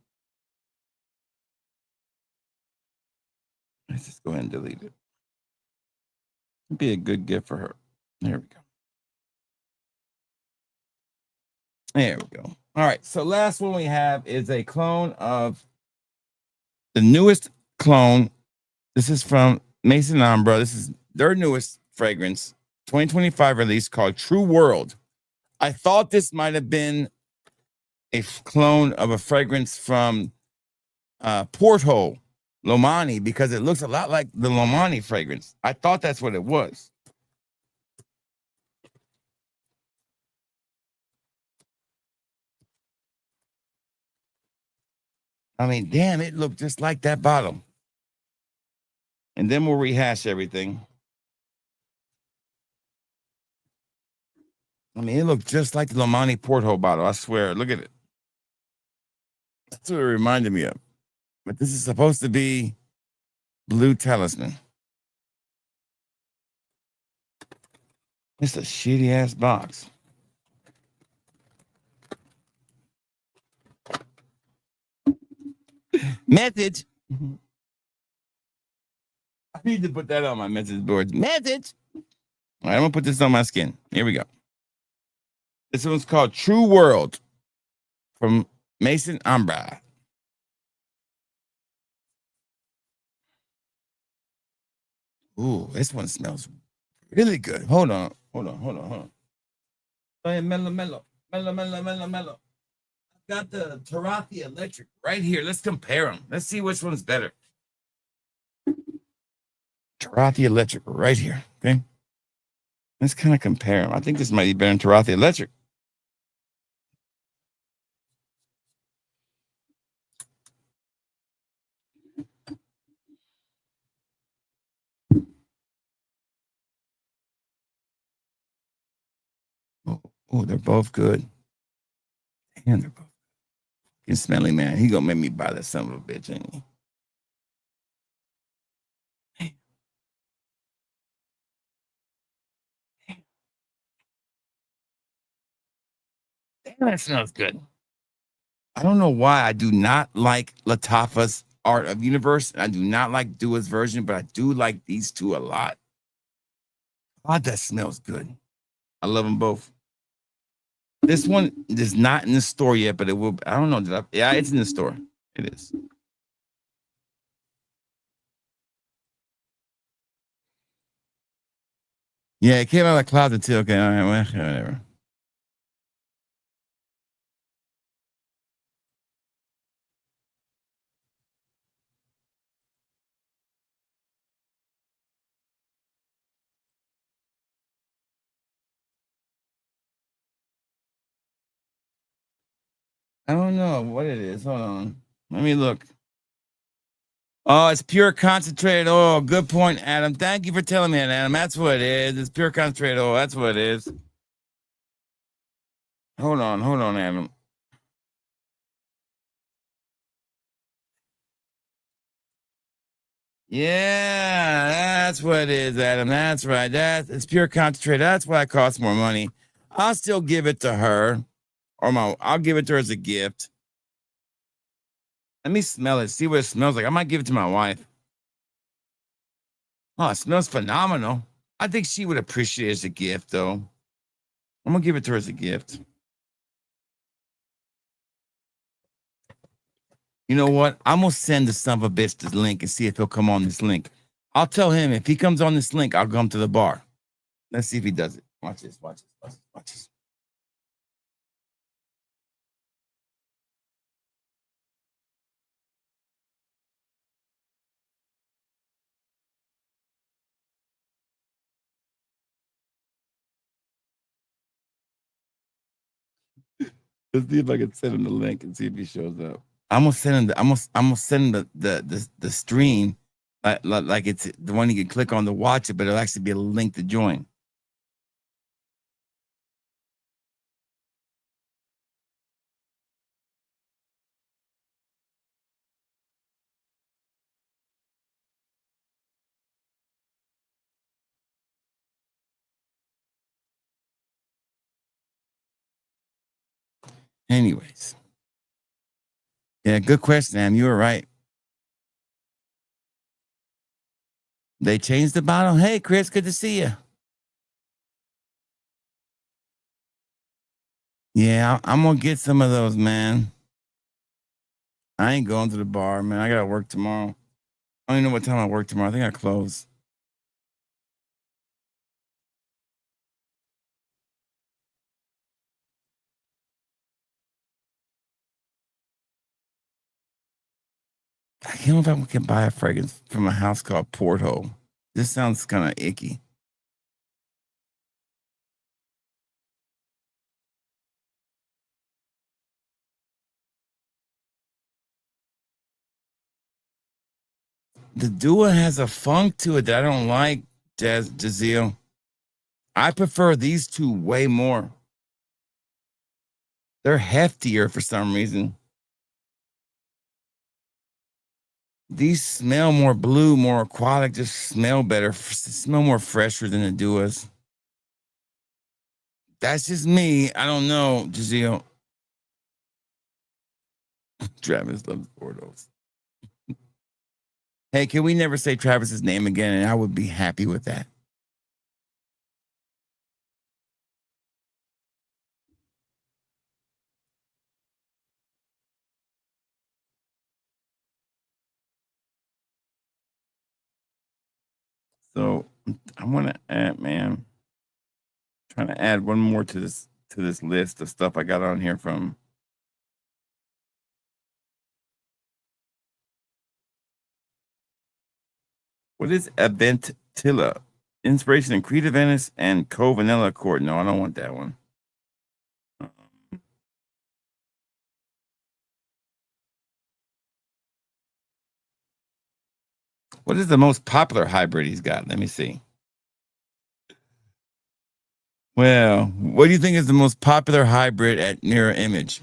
Let's just go ahead and delete it. It'd be a good gift for her. There we go. There we go. All right. So last one we have is a clone of the newest clone. This is from Mason Ambra. This is their newest fragrance, 2025 release called True World. I thought this might have been a clone of a fragrance from Porthole Lomani because it looks a lot like the Lomani fragrance. I thought that's what it was. I mean, damn, it looked just like that bottle. And then we'll rehash everything. I mean, it looked just like the Lomani Porthole bottle. I swear. Look at it. That's what it reminded me of. But this is supposed to be Blue Talisman. It's a shitty ass box. Message. I need to put that on my message board. Message. All right, I'm gonna put this on my skin. Here we go. This one's called True World from Mason Ambra. Ooh, this one smells really good. Hold on. Oh, yeah, mellow. I've got the Tarathi Electric right here. Let's compare them. Let's see which one's better. Tarathi Electric right here. Okay. Let's kind of compare them. I think this might be better than Tarathi Electric. Oh, they're both good. And they're both fucking smelly, man. He gonna make me buy that son of a bitch, ain't he? Damn, that smells good. I don't know why I do not like Latifah's Art of Universe. And I do not like Dua's version, but I do like these two a lot. God, that smells good. I love them both. This one is not in the store yet, but it will. I don't know. Yeah, it's in the store. It is. Yeah, it came out of the closet too. Okay, all right, well, whatever. I don't know what it is. Hold on. Let me look. Oh, it's pure concentrated oil. Good point, Adam. Thank you for telling me that, Adam. That's what it is. It's pure concentrated oil. That's what it is. Hold on, Adam. Yeah, that's what it is, Adam. That's right. It's pure concentrated. That's why it costs more money. I'll still give it to her, or I'll give it to her as a gift. Let me smell it. See what it smells like. I might give it to my wife. Oh, it smells phenomenal. I think she would appreciate it as a gift, though. I'm gonna give it to her as a gift. You know what? I'm gonna send the son of a bitch this link and see if he'll come on this link. I'll tell him if he comes on this link, I'll come to the bar. Let's see if he does it. Watch this. Watch this. Watch this. Watch this. Let's see if I can send him the link and see if he shows up. I'm gonna send him I'm gonna send him the stream like it's the one you can click on to watch it, but it'll actually be a link to join. Anyways. Yeah, good question, Am. You were right. They changed the bottle. Hey, Chris, good to see you. Yeah, I'm gonna get some of those, man. I ain't going to the bar, man. I gotta work tomorrow. I don't even know what time I work tomorrow. I think I close. I can't know if I can buy a fragrance from a house called Porthole. This sounds kind of icky. The Dua has a funk to it that I don't like, Jazeel. I prefer these two way more. They're heftier for some reason. These smell more blue, more aquatic, just smell better, smell more fresher than the Duas. That's just me. I don't know, Jazeel. Travis loves Bordeaux. Hey, can we never say Travis's name again? And I would be happy with that. So I want to add, man, trying to add one more to this list of stuff I got on here from. What is Aventilla? Inspiration in Creative Venice and Co Vanilla Accord. No, I don't want that one. What is the most popular hybrid he's got? Let me see. Well, what do you think is the most popular hybrid at Mirror Image?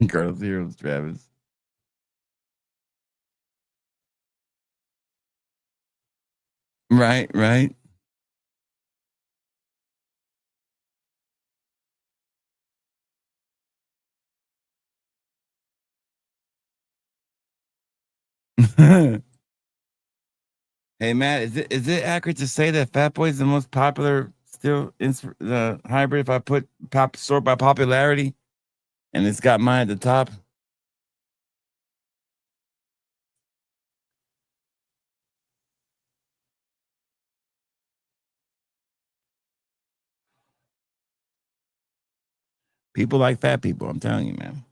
Girl Zeros, Travis. Right, right. Hey Matt, is it accurate to say that Fat Boy is the most popular still the hybrid? If I put sort by popularity, and it's got mine at the top. People like fat people. I'm telling you, man.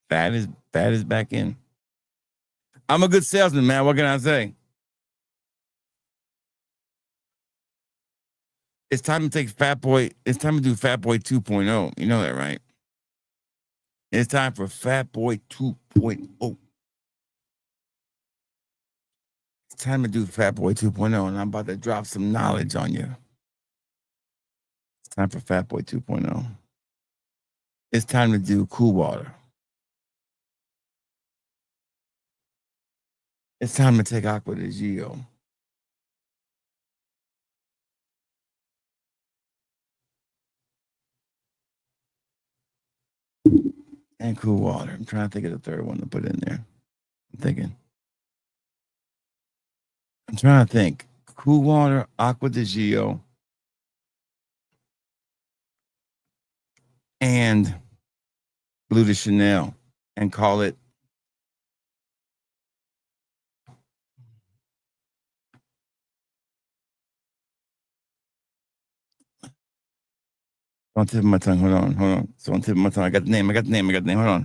Fat is back in. I'm a good salesman, man. What can I say? It's time to take Fat Boy. It's time to do Fat Boy 2.0. You know that, right? It's time for Fat Boy 2.0. It's time to do Fat Boy 2.0, and I'm about to drop some knowledge on you. It's time for Fat Boy 2.0. It's time to do Cool Water. It's time to take Aqua de Gio. And Cool Water. I'm trying to think of the third one to put in there. I'm trying to think. Cool Water, Aqua de Gio, and Blue de Chanel, and call it on tip of my tongue. Hold on. It's on tip of my tongue. I got the name.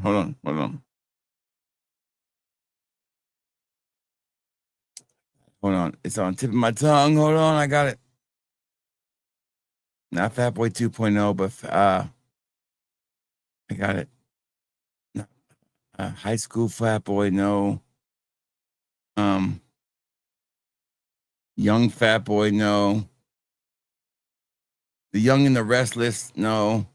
Hold on. It's on tip of my tongue. Hold on. I got it. Not Fat Boy 2.0, but I got it. No, high school Fat Boy, no. Young Fat Boy, no. The Young and the Restless, no.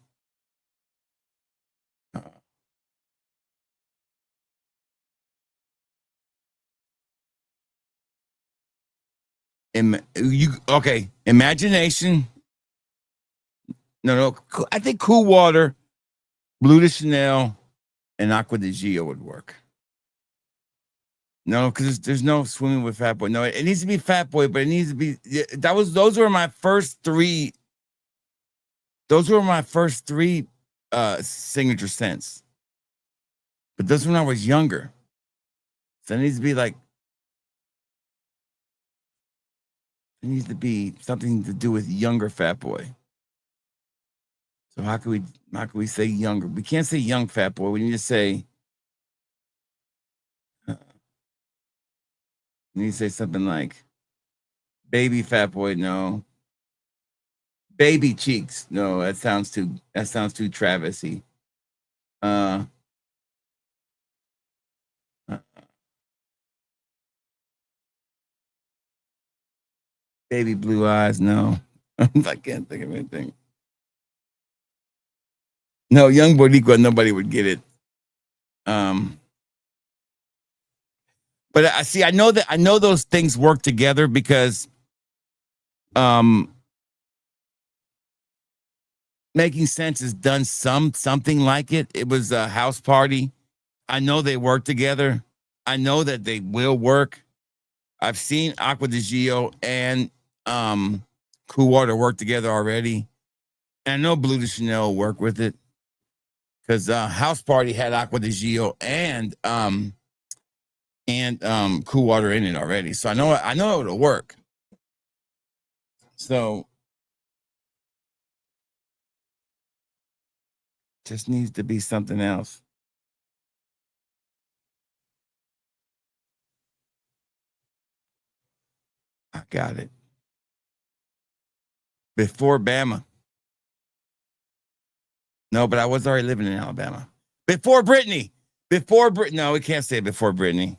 Imagination. No. I think Cool Water, Blue de Chanel, and Aqua de Gio would work. No, because there's no swimming with Fat Boy. No, it needs to be Fat Boy, but it needs to be those were my first three. Those were my first three signature scents. But this when I was younger. So it needs to be like it needs to be something to do with younger Fat Boy. So how can we say younger? We can't say young Fat Boy. We need to say something like baby Fat Boy. No. Baby cheeks. No, that sounds too Travisy. Baby blue eyes. No, I can't think of anything. No, young Boricua, nobody would get it. But I see. I know those things work together because, Making Sense has done something like it. It was a house party. I know they work together. I know that they will work. I've seen Aqua de Gio and Cool Water work together already. And I know Blue de Chanel will work with it because House Party had Aqua de Gio and Cool Water in it already. So I know it'll work. So just needs to be something else. I got it. Before Bama. No, but I was already living in Alabama. Before Brittany. No, we can't say before Brittany.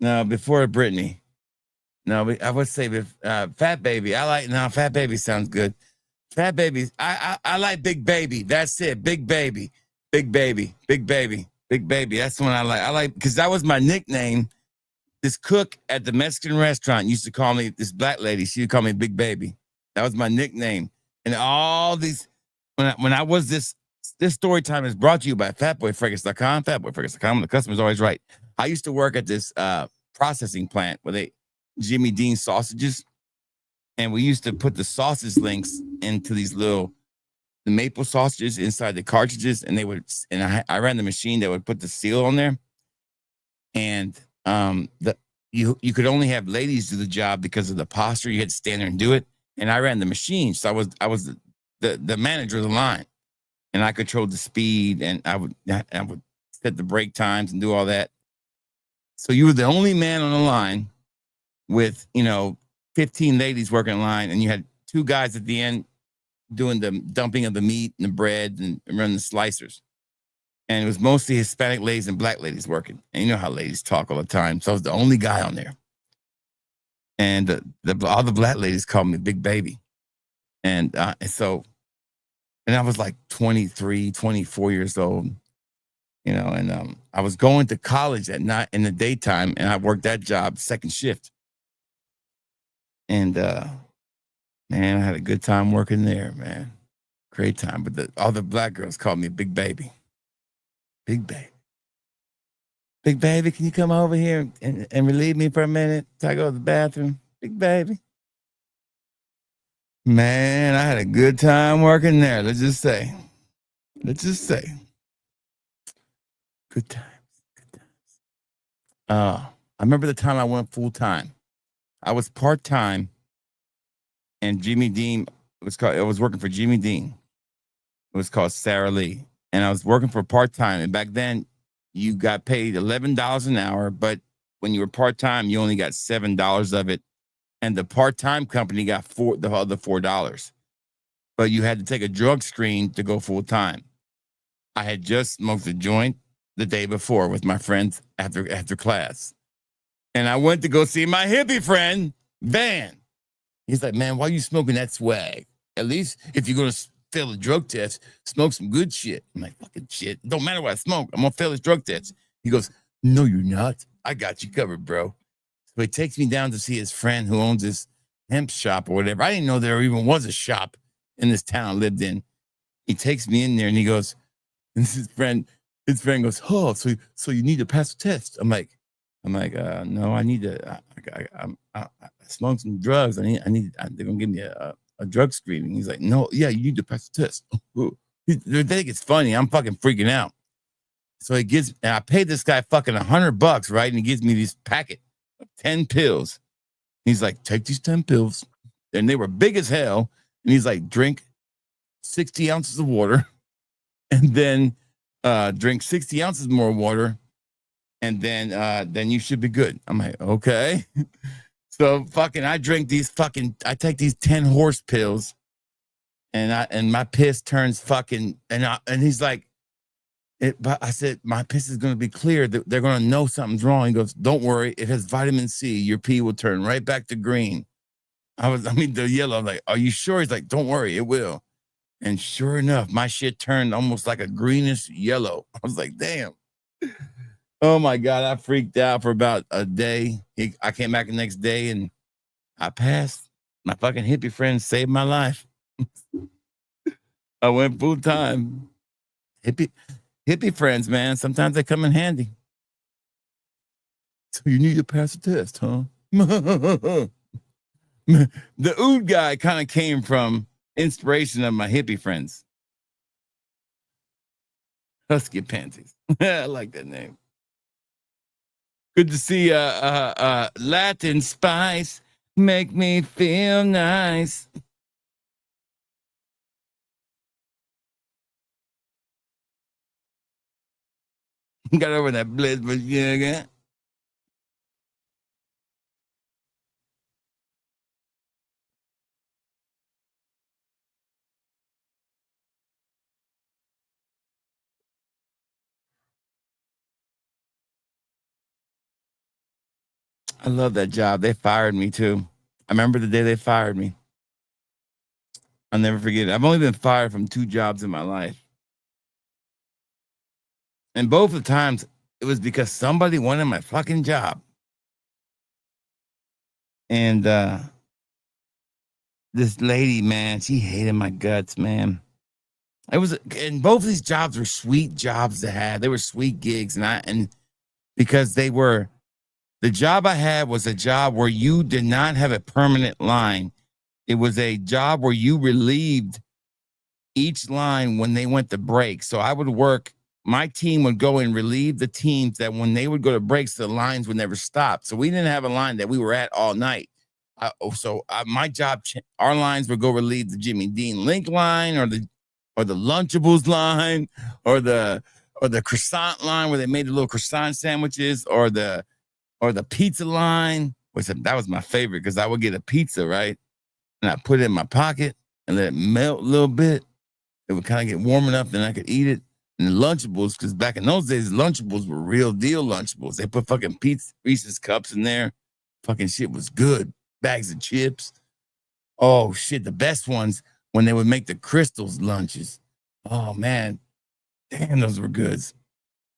No, before Brittany. No, I would say Fat Baby. Fat Baby sounds good. Fat Baby. I like Big Baby. That's it. Big Baby. Big Baby. Big Baby. Big Baby. That's the one I like. I like because that was my nickname. This cook at the Mexican restaurant used to call me, this black lady, she would call me Big Baby. That was my nickname. And all these, when I was this story time is brought to you by fatboyfreckers.com, fatboyfreckers.com. The customer's always right. I used to work at this processing plant where Jimmy Dean sausages. And we used to put the sausage links into these the maple sausages inside the cartridges. And I ran the machine that would put the seal on there. And you could only have ladies do the job because of the posture. You had to stand there and do it. And I ran the machine. So I was the manager of the line. And I controlled the speed and I would set the break times and do all that. So you were the only man on the line with, 15 ladies working in line, and you had two guys at the end doing the dumping of the meat and the bread and running the slicers. And it was mostly Hispanic ladies and black ladies working. And you know how ladies talk all the time. So I was the only guy on there. And all the black ladies called me Big Baby. And I was like 23, 24 years old, you know, and I was going to college at night in the daytime, and I worked that job second shift. And man, I had a good time working there, man. Great time. But all the black girls called me Big Baby. Big Baby. Big Baby, can you come over here and relieve me for a minute till I go to the bathroom? Big Baby. Man, I had a good time working there. Let's just say. Good times. I remember the time I went full time. I was part time, and Jimmy Dean I was working for Jimmy Dean. It was called Sarah Lee, and I was working for part time. And back then, you got paid $11 an hour, but when you were part time, you only got $7 of it, and the part time company got the other $4. But you had to take a drug screen to go full time. I had just smoked a joint the day before with my friends after class. And I went to go see my hippie friend, Van. He's like, man, why are you smoking that swag? At least if you're going to fail a drug test, smoke some good shit. I'm like, fucking shit. Don't matter what I smoke. I'm going to fail this drug test. He goes, no, you're not. I got you covered, bro. So he takes me down to see his friend who owns this hemp shop or whatever. I didn't know there even was a shop in this town I lived in. He takes me in there and he goes, and his friend goes, oh, so you need to pass the test. I'm like, no, I need to. I smoked some drugs. They're gonna give me a drug screening. He's like, no, yeah, you need to pass the test. They think it's funny. I'm fucking freaking out. So and I paid this guy fucking $100, right? And he gives me this packet of 10 pills. He's like, take these 10 pills, and they were big as hell. And he's like, drink 60 ounces of water, and then drink 60 ounces more water. And then you should be good. I'm like, okay. So I take these 10 horse pills, and my piss turns fucking, and he's like, but I said, my piss is going to be clear. They're going to know something's wrong. He goes, don't worry. It has vitamin C. Your pee will turn right back to green. The yellow. I'm like, are you sure? He's like, don't worry. It will. And sure enough, my shit turned almost like a greenish yellow. I was like, damn. Oh my God, I freaked out for about a day. I came back the next day and I passed. My fucking hippie friend saved my life. I went full time. Hippie friends, man. Sometimes they come in handy. So you need to pass the test, huh? The oud guy kind of came from inspiration of my hippie friends. Husky Panties. I like that name. Good to see Latin Spice make me feel nice. Got over that bliss, but yeah. I love that job. They fired me too. I remember the day they fired me. I'll never forget it. I've only been fired from 2 jobs in my life. And both the times it was because somebody wanted my fucking job. And this lady, man, she hated my guts, man. And both of these jobs were sweet jobs to have. They were sweet gigs, and because the job I had was a job where you did not have a permanent line. It was a job where you relieved each line when they went to break. So I would work, my team would go and relieve the teams that when they would go to breaks, the lines would never stop. So we didn't have a line that we were at all night. My job, our lines would go relieve the Jimmy Dean Link line or the Lunchables line or the croissant line where they made the little croissant sandwiches or the pizza line, which that was my favorite because I would get a pizza, right? And I put it in my pocket and let it melt a little bit. It would kind of get warm enough, then I could eat it. And the Lunchables, because back in those days, Lunchables were real deal Lunchables. They put fucking Reese's cups in there. Fucking shit was good. Bags of chips. Oh shit, the best ones when they would make the Crystals lunches. Oh man, damn, those were good.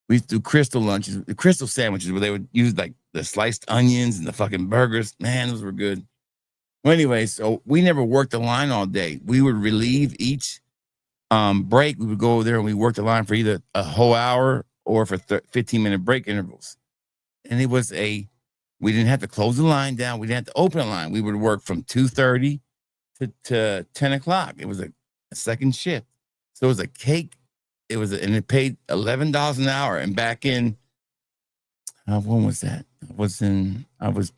We used to do Crystal lunches, the Crystal sandwiches, where they would use like the sliced onions and the fucking burgers. Man, those were good. Well, anyway, so we never worked the line all day. We would relieve each break. We would go over there and we worked the line for either a whole hour or for 15-minute break intervals. And it was we didn't have to close the line down. We didn't have to open a line. We would work from 2:30 to 10 o'clock. It was a second shift. So it was a cake. And it paid $11 an hour. And back in, when was that? I was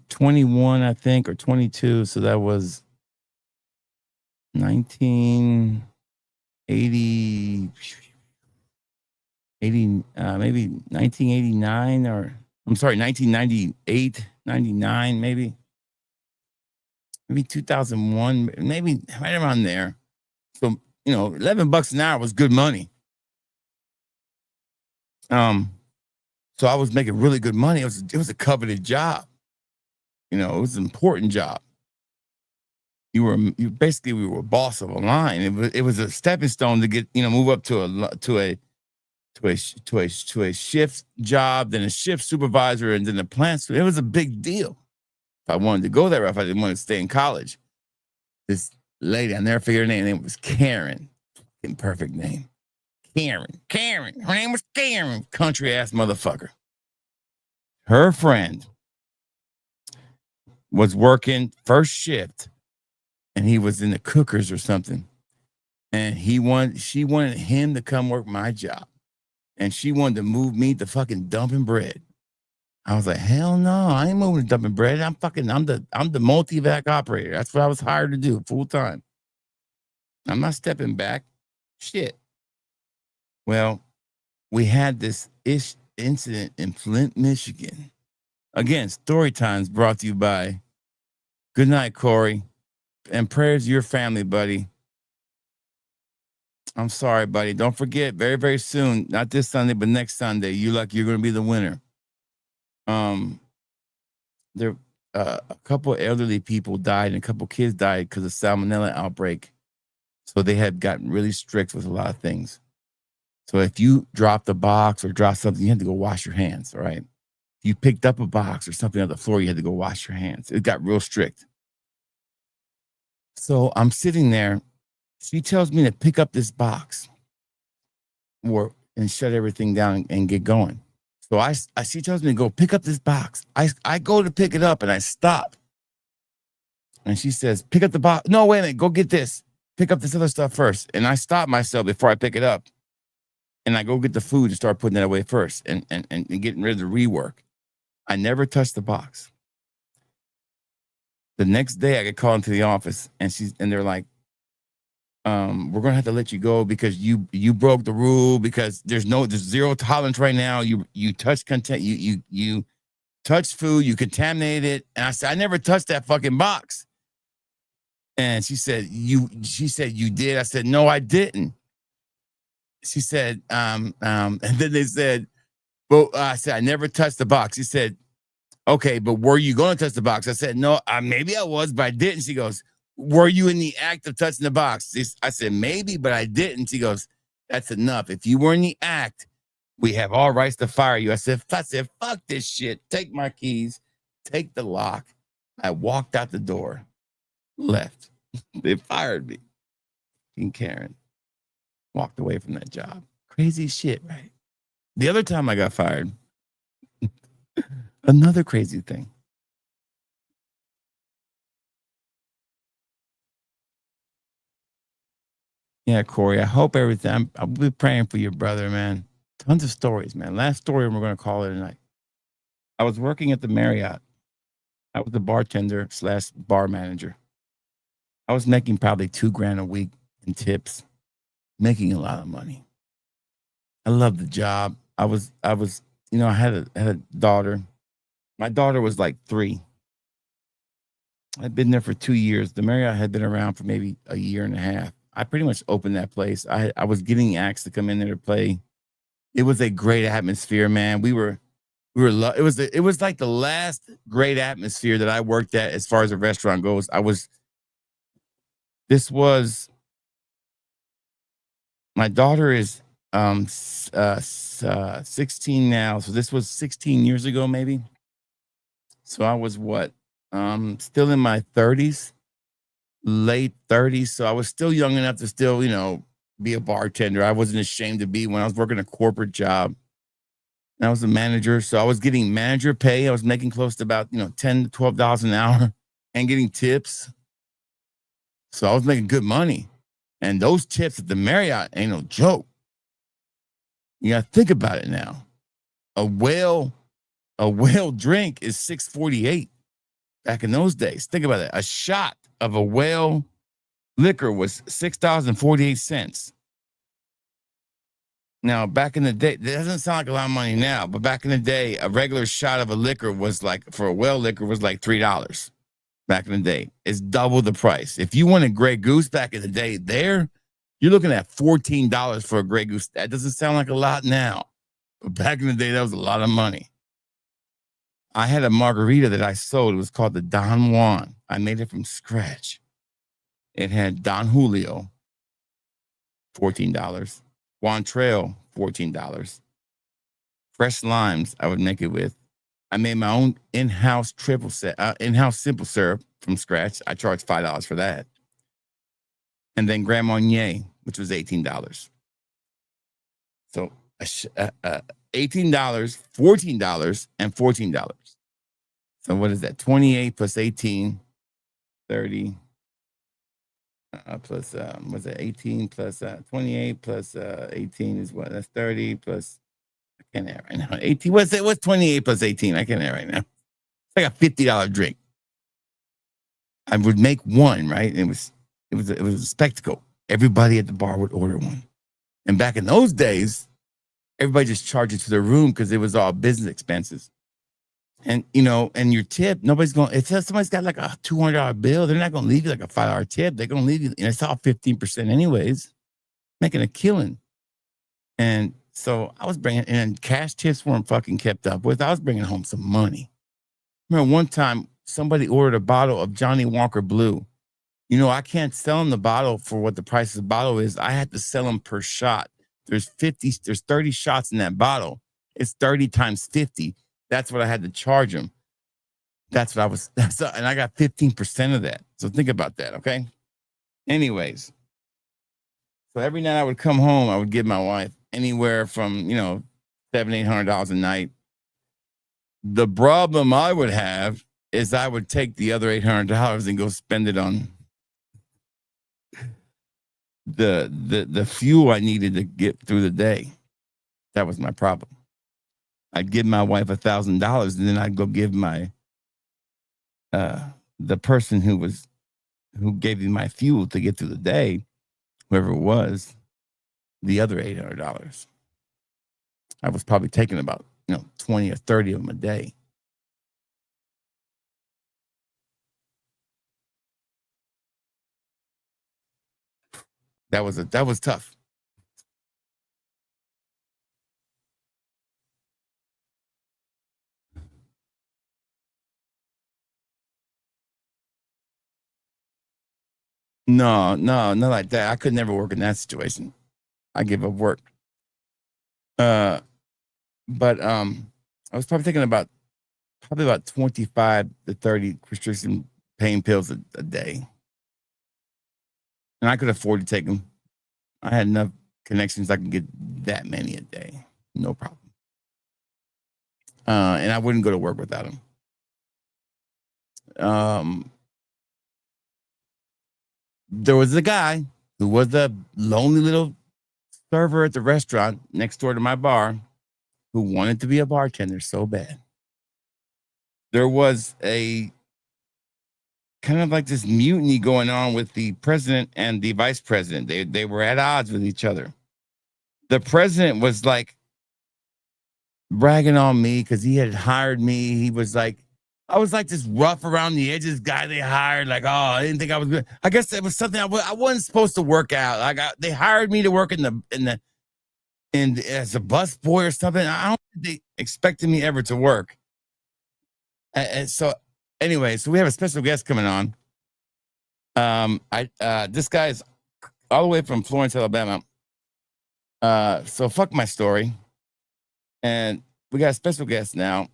21, I think, or 22. So that was 1980, maybe 1989, or I'm sorry, 1998, 99, maybe 2001, maybe right around there. So, $11 an hour was good money. So I was making really good money. It was a coveted job. It was an important job. We were a boss of a line. It was a stepping stone to get, move up to a shift job, then a shift supervisor, and then a plant. It was a big deal. If I wanted to go there, if I didn't want to stay in college, this lady, I never figured her name was Karen. Fucking perfect name. Karen. Her name was Karen. Country ass motherfucker. Her friend was working first shift, and he was in the cookers or something. And she wanted him to come work my job. And she wanted to move me to fucking dumping bread. I was like, hell no, I ain't moving to dumping bread. I'm the multi-vac operator. That's what I was hired to do full time. I'm not stepping back. Shit. Well, we had this incident in Flint, Michigan. Again, story times brought to you by Good Night, Corey. And prayers to your family, buddy. I'm sorry, buddy. Don't forget, very, very soon, not this Sunday, but next Sunday, you're going to be the winner. There, a couple of elderly people died and a couple of kids died because of salmonella outbreak. So they had gotten really strict with a lot of things. So if you dropped a box or dropped something, you had to go wash your hands, all right? If you picked up a box or something on the floor, you had to go wash your hands. It got real strict. So I'm sitting there. She tells me to pick up this box and shut everything down and get going. So she tells me to go pick up this box. I go to pick it up and I stop. And she says, pick up the box. No, wait a minute. Go get this. Pick up this other stuff first. And I stop myself before I pick it up. And I go get the food and start putting that away first and getting rid of the rework. I never touched the box. The next day I get called into the office and they're like, we're gonna have to let you go because you broke the rule, because there's zero tolerance right now. You touch content, you touch food, you contaminated it. And I said, I never touched that fucking box. And she said, you did. I said, no, I didn't. She said, and then they said, well, I said, I never touched the box. She said, okay, but were you going to touch the box? I said, no, maybe I was, but I didn't. She goes, were you in the act of touching the box? I said, maybe, but I didn't. She goes, that's enough. If you were in the act, we have all rights to fire you. I said, fuck this shit. Take my keys, take the lock. I walked out the door, left. They fired me. And Karen walked away from that job. Crazy shit, right? The other time I got fired, another crazy thing. Yeah, Corey, I hope everything. I'll be praying for your brother, man. Tons of stories, man. Last story, and we're going to call it a night. I was working at the Marriott. I was the bartender / bar manager. I was making probably $2,000 a week in tips, making a lot of money. I loved the job. I had a daughter. My daughter was like 3. I'd been there for 2 years. The Marriott had been around for maybe a year and a half. I pretty much opened that place. I was getting acts to come in there to play. It was a great atmosphere, man. It was like the last great atmosphere that I worked at as far as a restaurant goes. This was, my daughter is 16 now, so this was 16 years ago maybe. So I was what? Still in my 30s, late 30s. So I was still young enough to still, be a bartender. I wasn't ashamed to be when I was working a corporate job. And I was a manager, so I was getting manager pay. I was making close to about, $10 to $12 an hour and getting tips. So I was making good money. And those tips at the Marriott ain't no joke. You gotta think about it now. A whale drink is $6.48 back in those days. Think about it. A shot of a whale liquor was $6.48. Now, back in the day, it doesn't sound like a lot of money now, but back in the day, a regular shot of a liquor was like, for a whale liquor, was like $3 back in the day. It's double the price. If you want a Grey Goose back in the day, you're looking at $14 for a Grey Goose. That doesn't sound like a lot now, but back in the day, that was a lot of money. I had a margarita that I sold. It was called the Don Juan. I made it from scratch. It had Don Julio, $14. Juan Trail, $14. Fresh limes, I would make it with. I made my own in-house in-house simple syrup from scratch. I charged $5 for that. And then Grand Marnier, which was $18. So $18, $14, and $14. So what is that? 28 plus 18, 30. Plus, was it 18 plus 28 plus 18 is what? That's 30 plus, I can't add right now. 18, what's 28 plus 18? I can't add right now. It's like a $50 drink. I would make one, right? It was a spectacle. Everybody at the bar would order one. And back in those days, everybody just charged it to their room because it was all business expenses. And, and your tip, if somebody's got like a $200 bill, they're not going to leave you like a $5 tip. They're going to leave you, and it's all 15% anyways, making a killing. And so I was and cash tips weren't fucking kept up with. I was bringing home some money. Remember one time somebody ordered a bottle of Johnny Walker Blue. I can't sell them the bottle for what the price of the bottle is. I had to sell them per shot. There's 30 shots in that bottle. It's 30 times 50. That's what I had to charge them. And I got 15% of that. So think about that, okay? Anyways, so every night I would come home, I would give my wife anywhere from, $700, $800 a night. The problem I would have is I would take the other $800 and go spend it on the fuel I needed to get through the day. That was my problem. I'd give my wife $1,000, and then I'd go give my the person who gave me my fuel to get through the day, whoever it was, the other $800. I was probably taking about 20 or 30 of them a day. That was tough. No, not like that. I could never work in that situation. I give up work. But I was probably taking about 25 to 30 prescription pain pills a day. And I could afford to take them. I had enough connections I could get that many a day. No problem. And I wouldn't go to work without them. There was a guy who was a lonely little server at the restaurant next door to my bar who wanted to be a bartender so bad. There was a kind of like this mutiny going on with the president and the vice president. They were at odds with each other. The president was like bragging on me because he had hired me. He was like, I was like this rough around the edges guy they hired. Like, oh, I didn't think I was good. I guess that was something I wasn't supposed to work out. Like, they hired me to work in as a bus boy or something. I don't think they expected me ever to work. And so, anyway, so we have a special guest coming on. This guy is all the way from Florence, Alabama. So fuck my story. And we got a special guest now.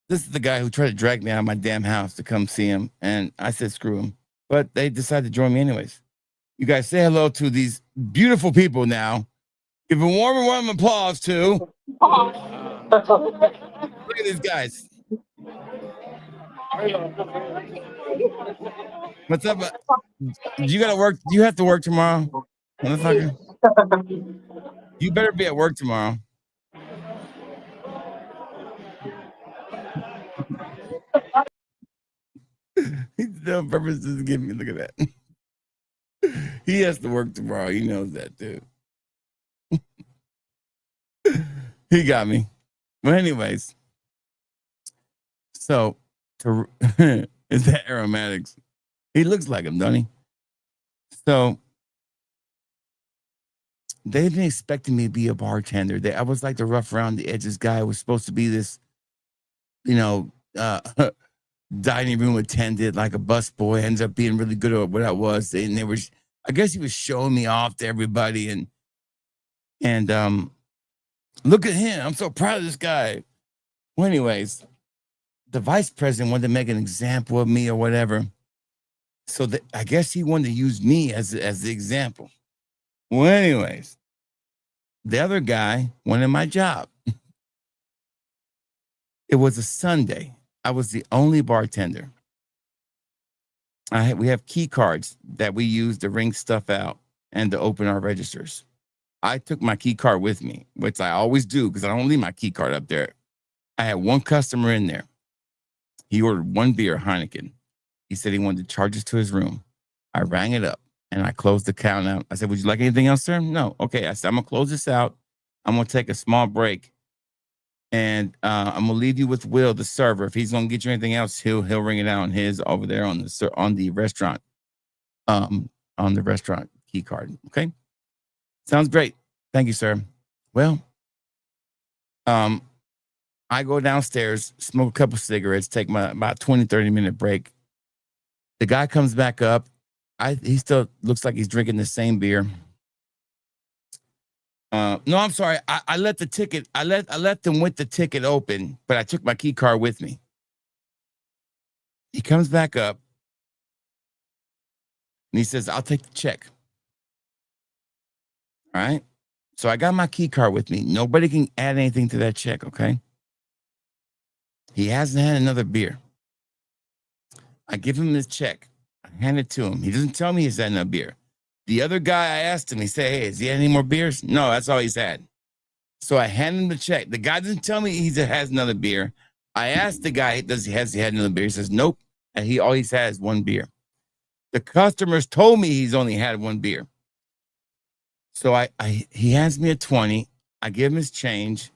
This is the guy who tried to drag me out of my damn house to come see him. And I said, screw him. But they decided to join me anyways. You guys say hello to these beautiful people now. Give a warm applause to. Look at these guys. What's up? You gotta work. You have to work tomorrow, motherfucker. You better be at work tomorrow. He's still purposes to give me. Look at that. He has to work tomorrow. He knows that too. He got me. But anyways, so is that aromatics? He looks like him, doesn't he? So they didn't expect me to be a bartender. I was like the rough around the edges guy. I was supposed to be this, dining room attendant, like a bus boy. Ends up being really good at what I was. And I guess he was showing me off to everybody. And look at him. I'm so proud of this guy. Well, anyways, the vice president wanted to make an example of me or whatever. So I guess he wanted to use me as the example. Well, anyways, the other guy wanted my job. It was a Sunday. I was the only bartender. We have key cards that we use to ring stuff out and to open our registers. I took my key card with me, which I always do because I don't leave my key card up there. I had one customer in there. He ordered one beer, Heineken. He said he wanted to charge us to his room. I rang it up and I closed the count out. I said, would you like anything else, sir? No. Okay. I said, I'm going to close this out. I'm going to take a small break. And I'm gonna leave you with Will, the server. If he's gonna get you anything else, he'll ring it out on his over there on the restaurant, on the restaurant key card. Okay, sounds great. Thank you, sir. Well, I go downstairs, smoke a couple cigarettes, take my about 20-30 minute break. The guy comes back up. He still looks like he's drinking the same beer. No, I'm sorry. I let the ticket. I let them with the ticket open, but I took my key card with me. He comes back up and he says, "I'll take the check." All right. So I got my key card with me. Nobody can add anything to that check. Okay. He hasn't had another beer. I give him his check. I hand it to him. He doesn't tell me he's had another beer. The other guy, I asked him, he said, "Hey, has he had any more beers?" No, that's all he's had. So I hand him the check. The guy doesn't tell me he has another beer. I asked the guy, has he had another beer? He says, nope. And he always has one beer. The customers told me he's only had one beer. So he hands me a 20. I give him his change.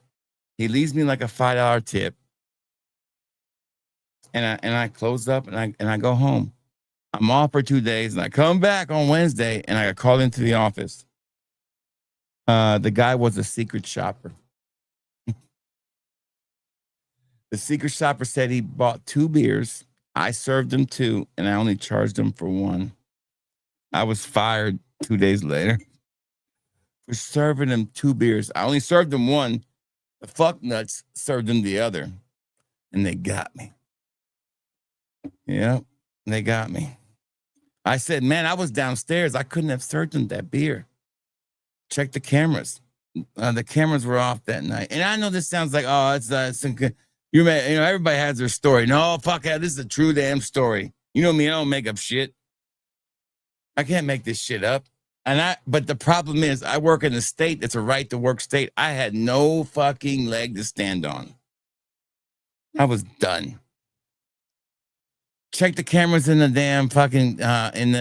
He leaves me like a $5 tip. And I close up and I go home. I'm off for 2 days and I come back on Wednesday and I got called into the office. The guy was a secret shopper. The secret shopper said he bought 2 beers. I served him 2 and I only charged him for 1. I was fired 2 days later for serving him 2 beers. I only served him 1. The fuck nuts served him the other. And they got me. Yeah, they got me. I said, man, I was downstairs. I couldn't have served him that beer. Check the cameras. The cameras were off that night. And I know this sounds like, oh, it's everybody has their story. No, fuck that. This is a true damn story. You know me, I don't make up shit. I can't make this shit up. But the problem is I work in a state that's a right to work state. I had no fucking leg to stand on. I was done. Check the cameras in the damn fucking in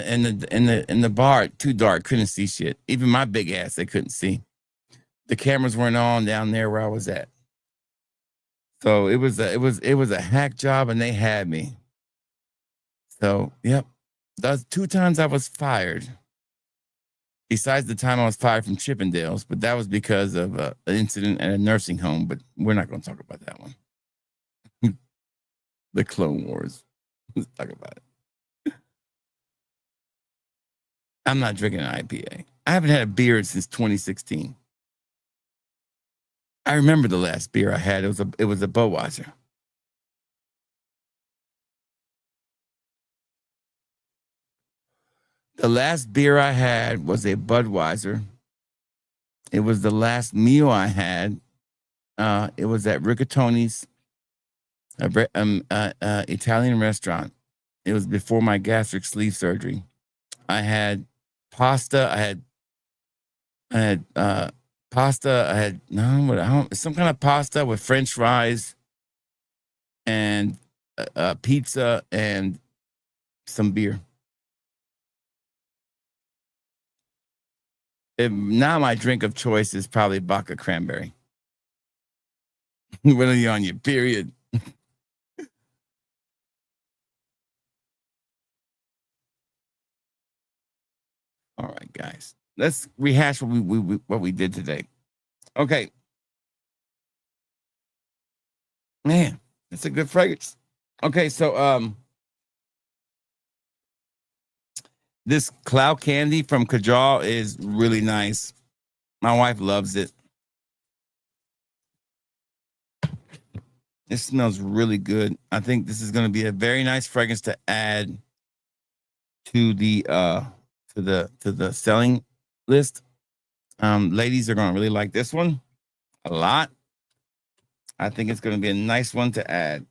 the bar. Too dark, couldn't see shit. Even my big ass, they couldn't see. The cameras weren't on down there where I was at. So it was a hack job, and they had me. So yep, that's 2 times I was fired. Besides the time I was fired from Chippendales, but that was because of an incident at a nursing home. But we're not going to talk about that one. The Clone Wars. Let's talk about it. I'm not drinking an IPA. I haven't had a beer since 2016. I remember the last beer I had. It was a Budweiser. The last beer I had was a Budweiser. It was the last meal I had. It was at Rigatoni's, Italian restaurant. It was before my gastric sleeve surgery. I had pasta. I had pasta. I had some kind of pasta with French fries and pizza and some beer. Now my drink of choice is probably vodka cranberry. When are you on your period? All right, guys. Let's rehash what we did today. Okay. Man, that's a good fragrance. Okay, so this cloud candy from Kajal is really nice. My wife loves it. It smells really good. I think this is going to be a very nice fragrance to add to the selling list. Ladies are going to really like this one a lot. I think it's going to be a nice one to add.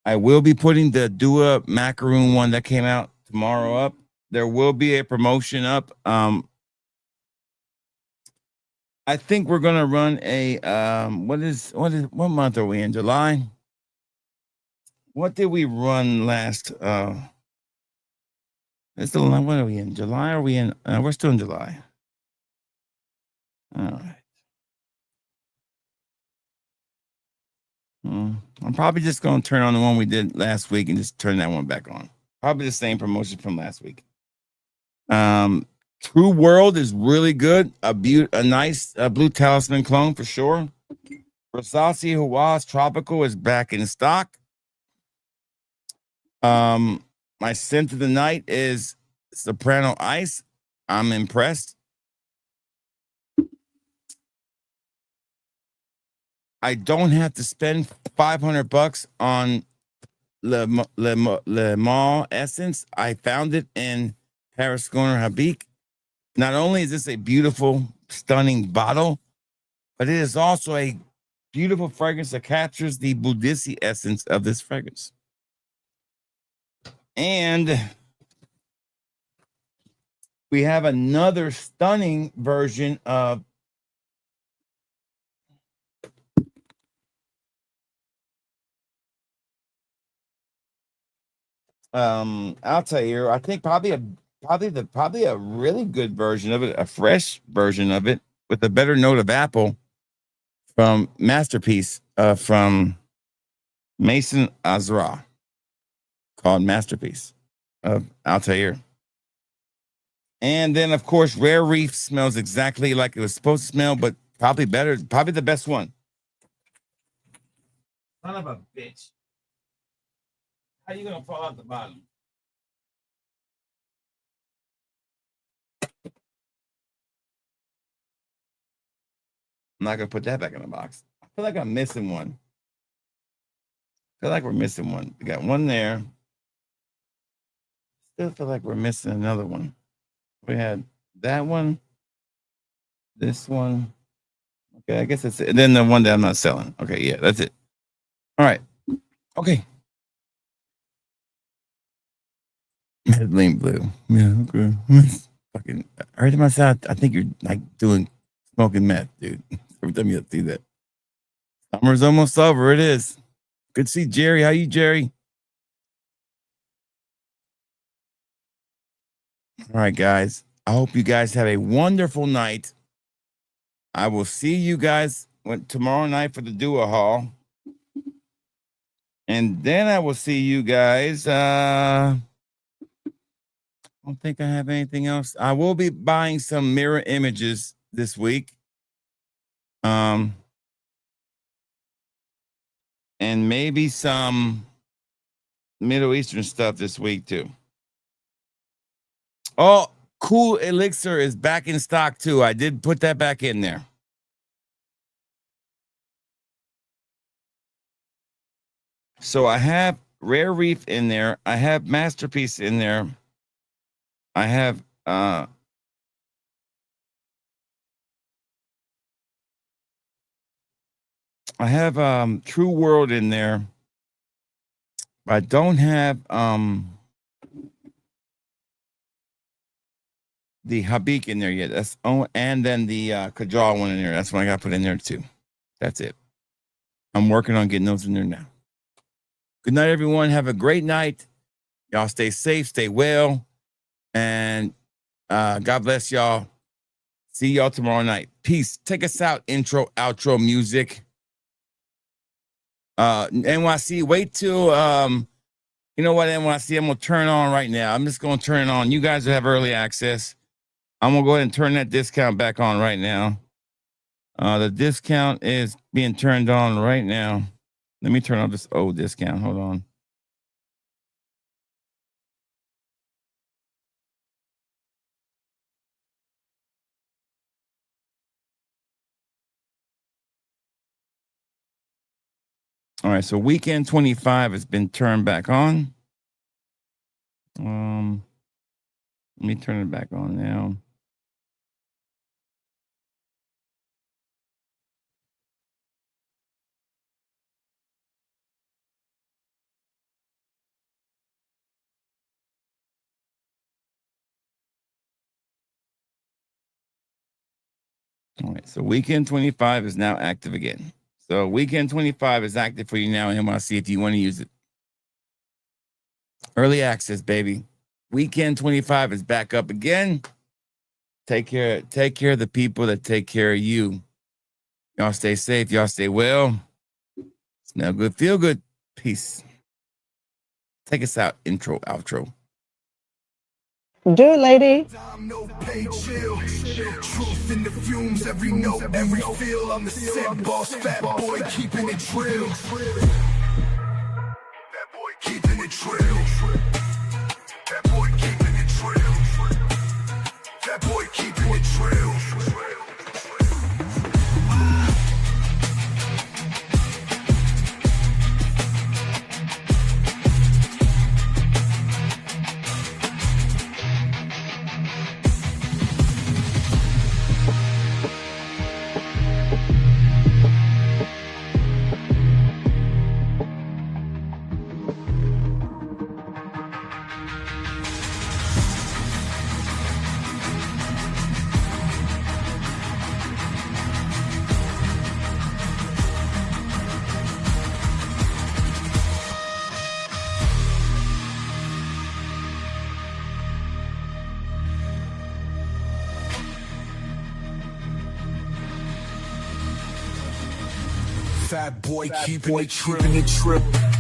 I will be putting the Dua macaroon one that came out tomorrow up. There will be a promotion up. I think we're gonna run a what month are we in? July? What did we run last? What are we in? July? Are we in? We're still in July. All right. I'm probably just gonna turn on the one we did last week and just turn that one back on. Probably the same promotion from last week. True World is really good. A nice Blue Talisman clone for sure. Rasasi Hawass Tropical is back in stock. My scent of the night is Soprano Ice. I'm impressed. I don't have to spend $500 on Le Mans Essence. I found it in Paris Corner Habik. Not only is this a beautiful, stunning bottle, but it is also a beautiful fragrance that captures the Boudicca essence of this fragrance. And we have another stunning version of I'll tell you, I think probably a really good version of it, a fresh version of it with a better note of apple from Masterpiece, from Mason Azra, called Masterpiece of Altair. And then, of course, Rare Reef smells exactly like it was supposed to smell, but probably better, probably the best one. Son of a bitch. How you gonna fall out the bottom? I'm not gonna put that back in the box. I feel like I'm missing one. I feel like we're missing one. We got one there. Still feel like we're missing another one. We had that one, this one. Okay, I guess that's it. And then the one that I'm not selling. Okay, yeah, that's it. All right. Okay. Madeline Blue. Yeah, okay. Fucking, every time I say I think you're like smoking meth, dude. Every time you see that. Summer's almost over. It is. Good to see Jerry. How you, Jerry? All right, guys. I hope you guys have a wonderful night. I will see you guys tomorrow night for the Dua Hall. And then I will see you guys. I don't think I have anything else. I will be buying some mirror images this week. And maybe some Middle Eastern stuff this week too. Oh, Cool Elixir is back in stock too. I did put that back in there. So I have Rare Reef in there. I have Masterpiece in there. I have True World in there. I don't have the Habik in there yet. That's and then the Kajal one in there. That's what I got put in there too. That's it. I'm working on getting those in there now. Good night, everyone. Have a great night. Y'all stay safe, stay well, and God bless y'all. See y'all tomorrow night. Peace. Take us out. Intro, outro music. NYC, wait till you know what, NYC, I'm gonna turn on right now. I'm just gonna turn it on. You guys will have early access. I'm gonna go ahead and turn that discount back on right now. The discount is being turned on right now. Let me turn off this old discount. Hold on. All right, so weekend 25 has been turned back on. Let me turn it back on now. All right, so weekend 25 is now active again. So weekend 25 is active for you now in NYC if you want to use it. Early access, baby. Weekend 25 is back up again. Take care of the people that take care of you. Y'all stay safe. Y'all stay well. Smell good. Feel good. Peace. Take us out. Intro, outro.
Do it, lady.
No pain, chill. Truth in the fumes, every note, every feel. I'm the set boss, fat boy, keeping it trill. That boy keeping it trill. That boy keeping it trill. That boy keeping it trill. Fat boy keeping it trill.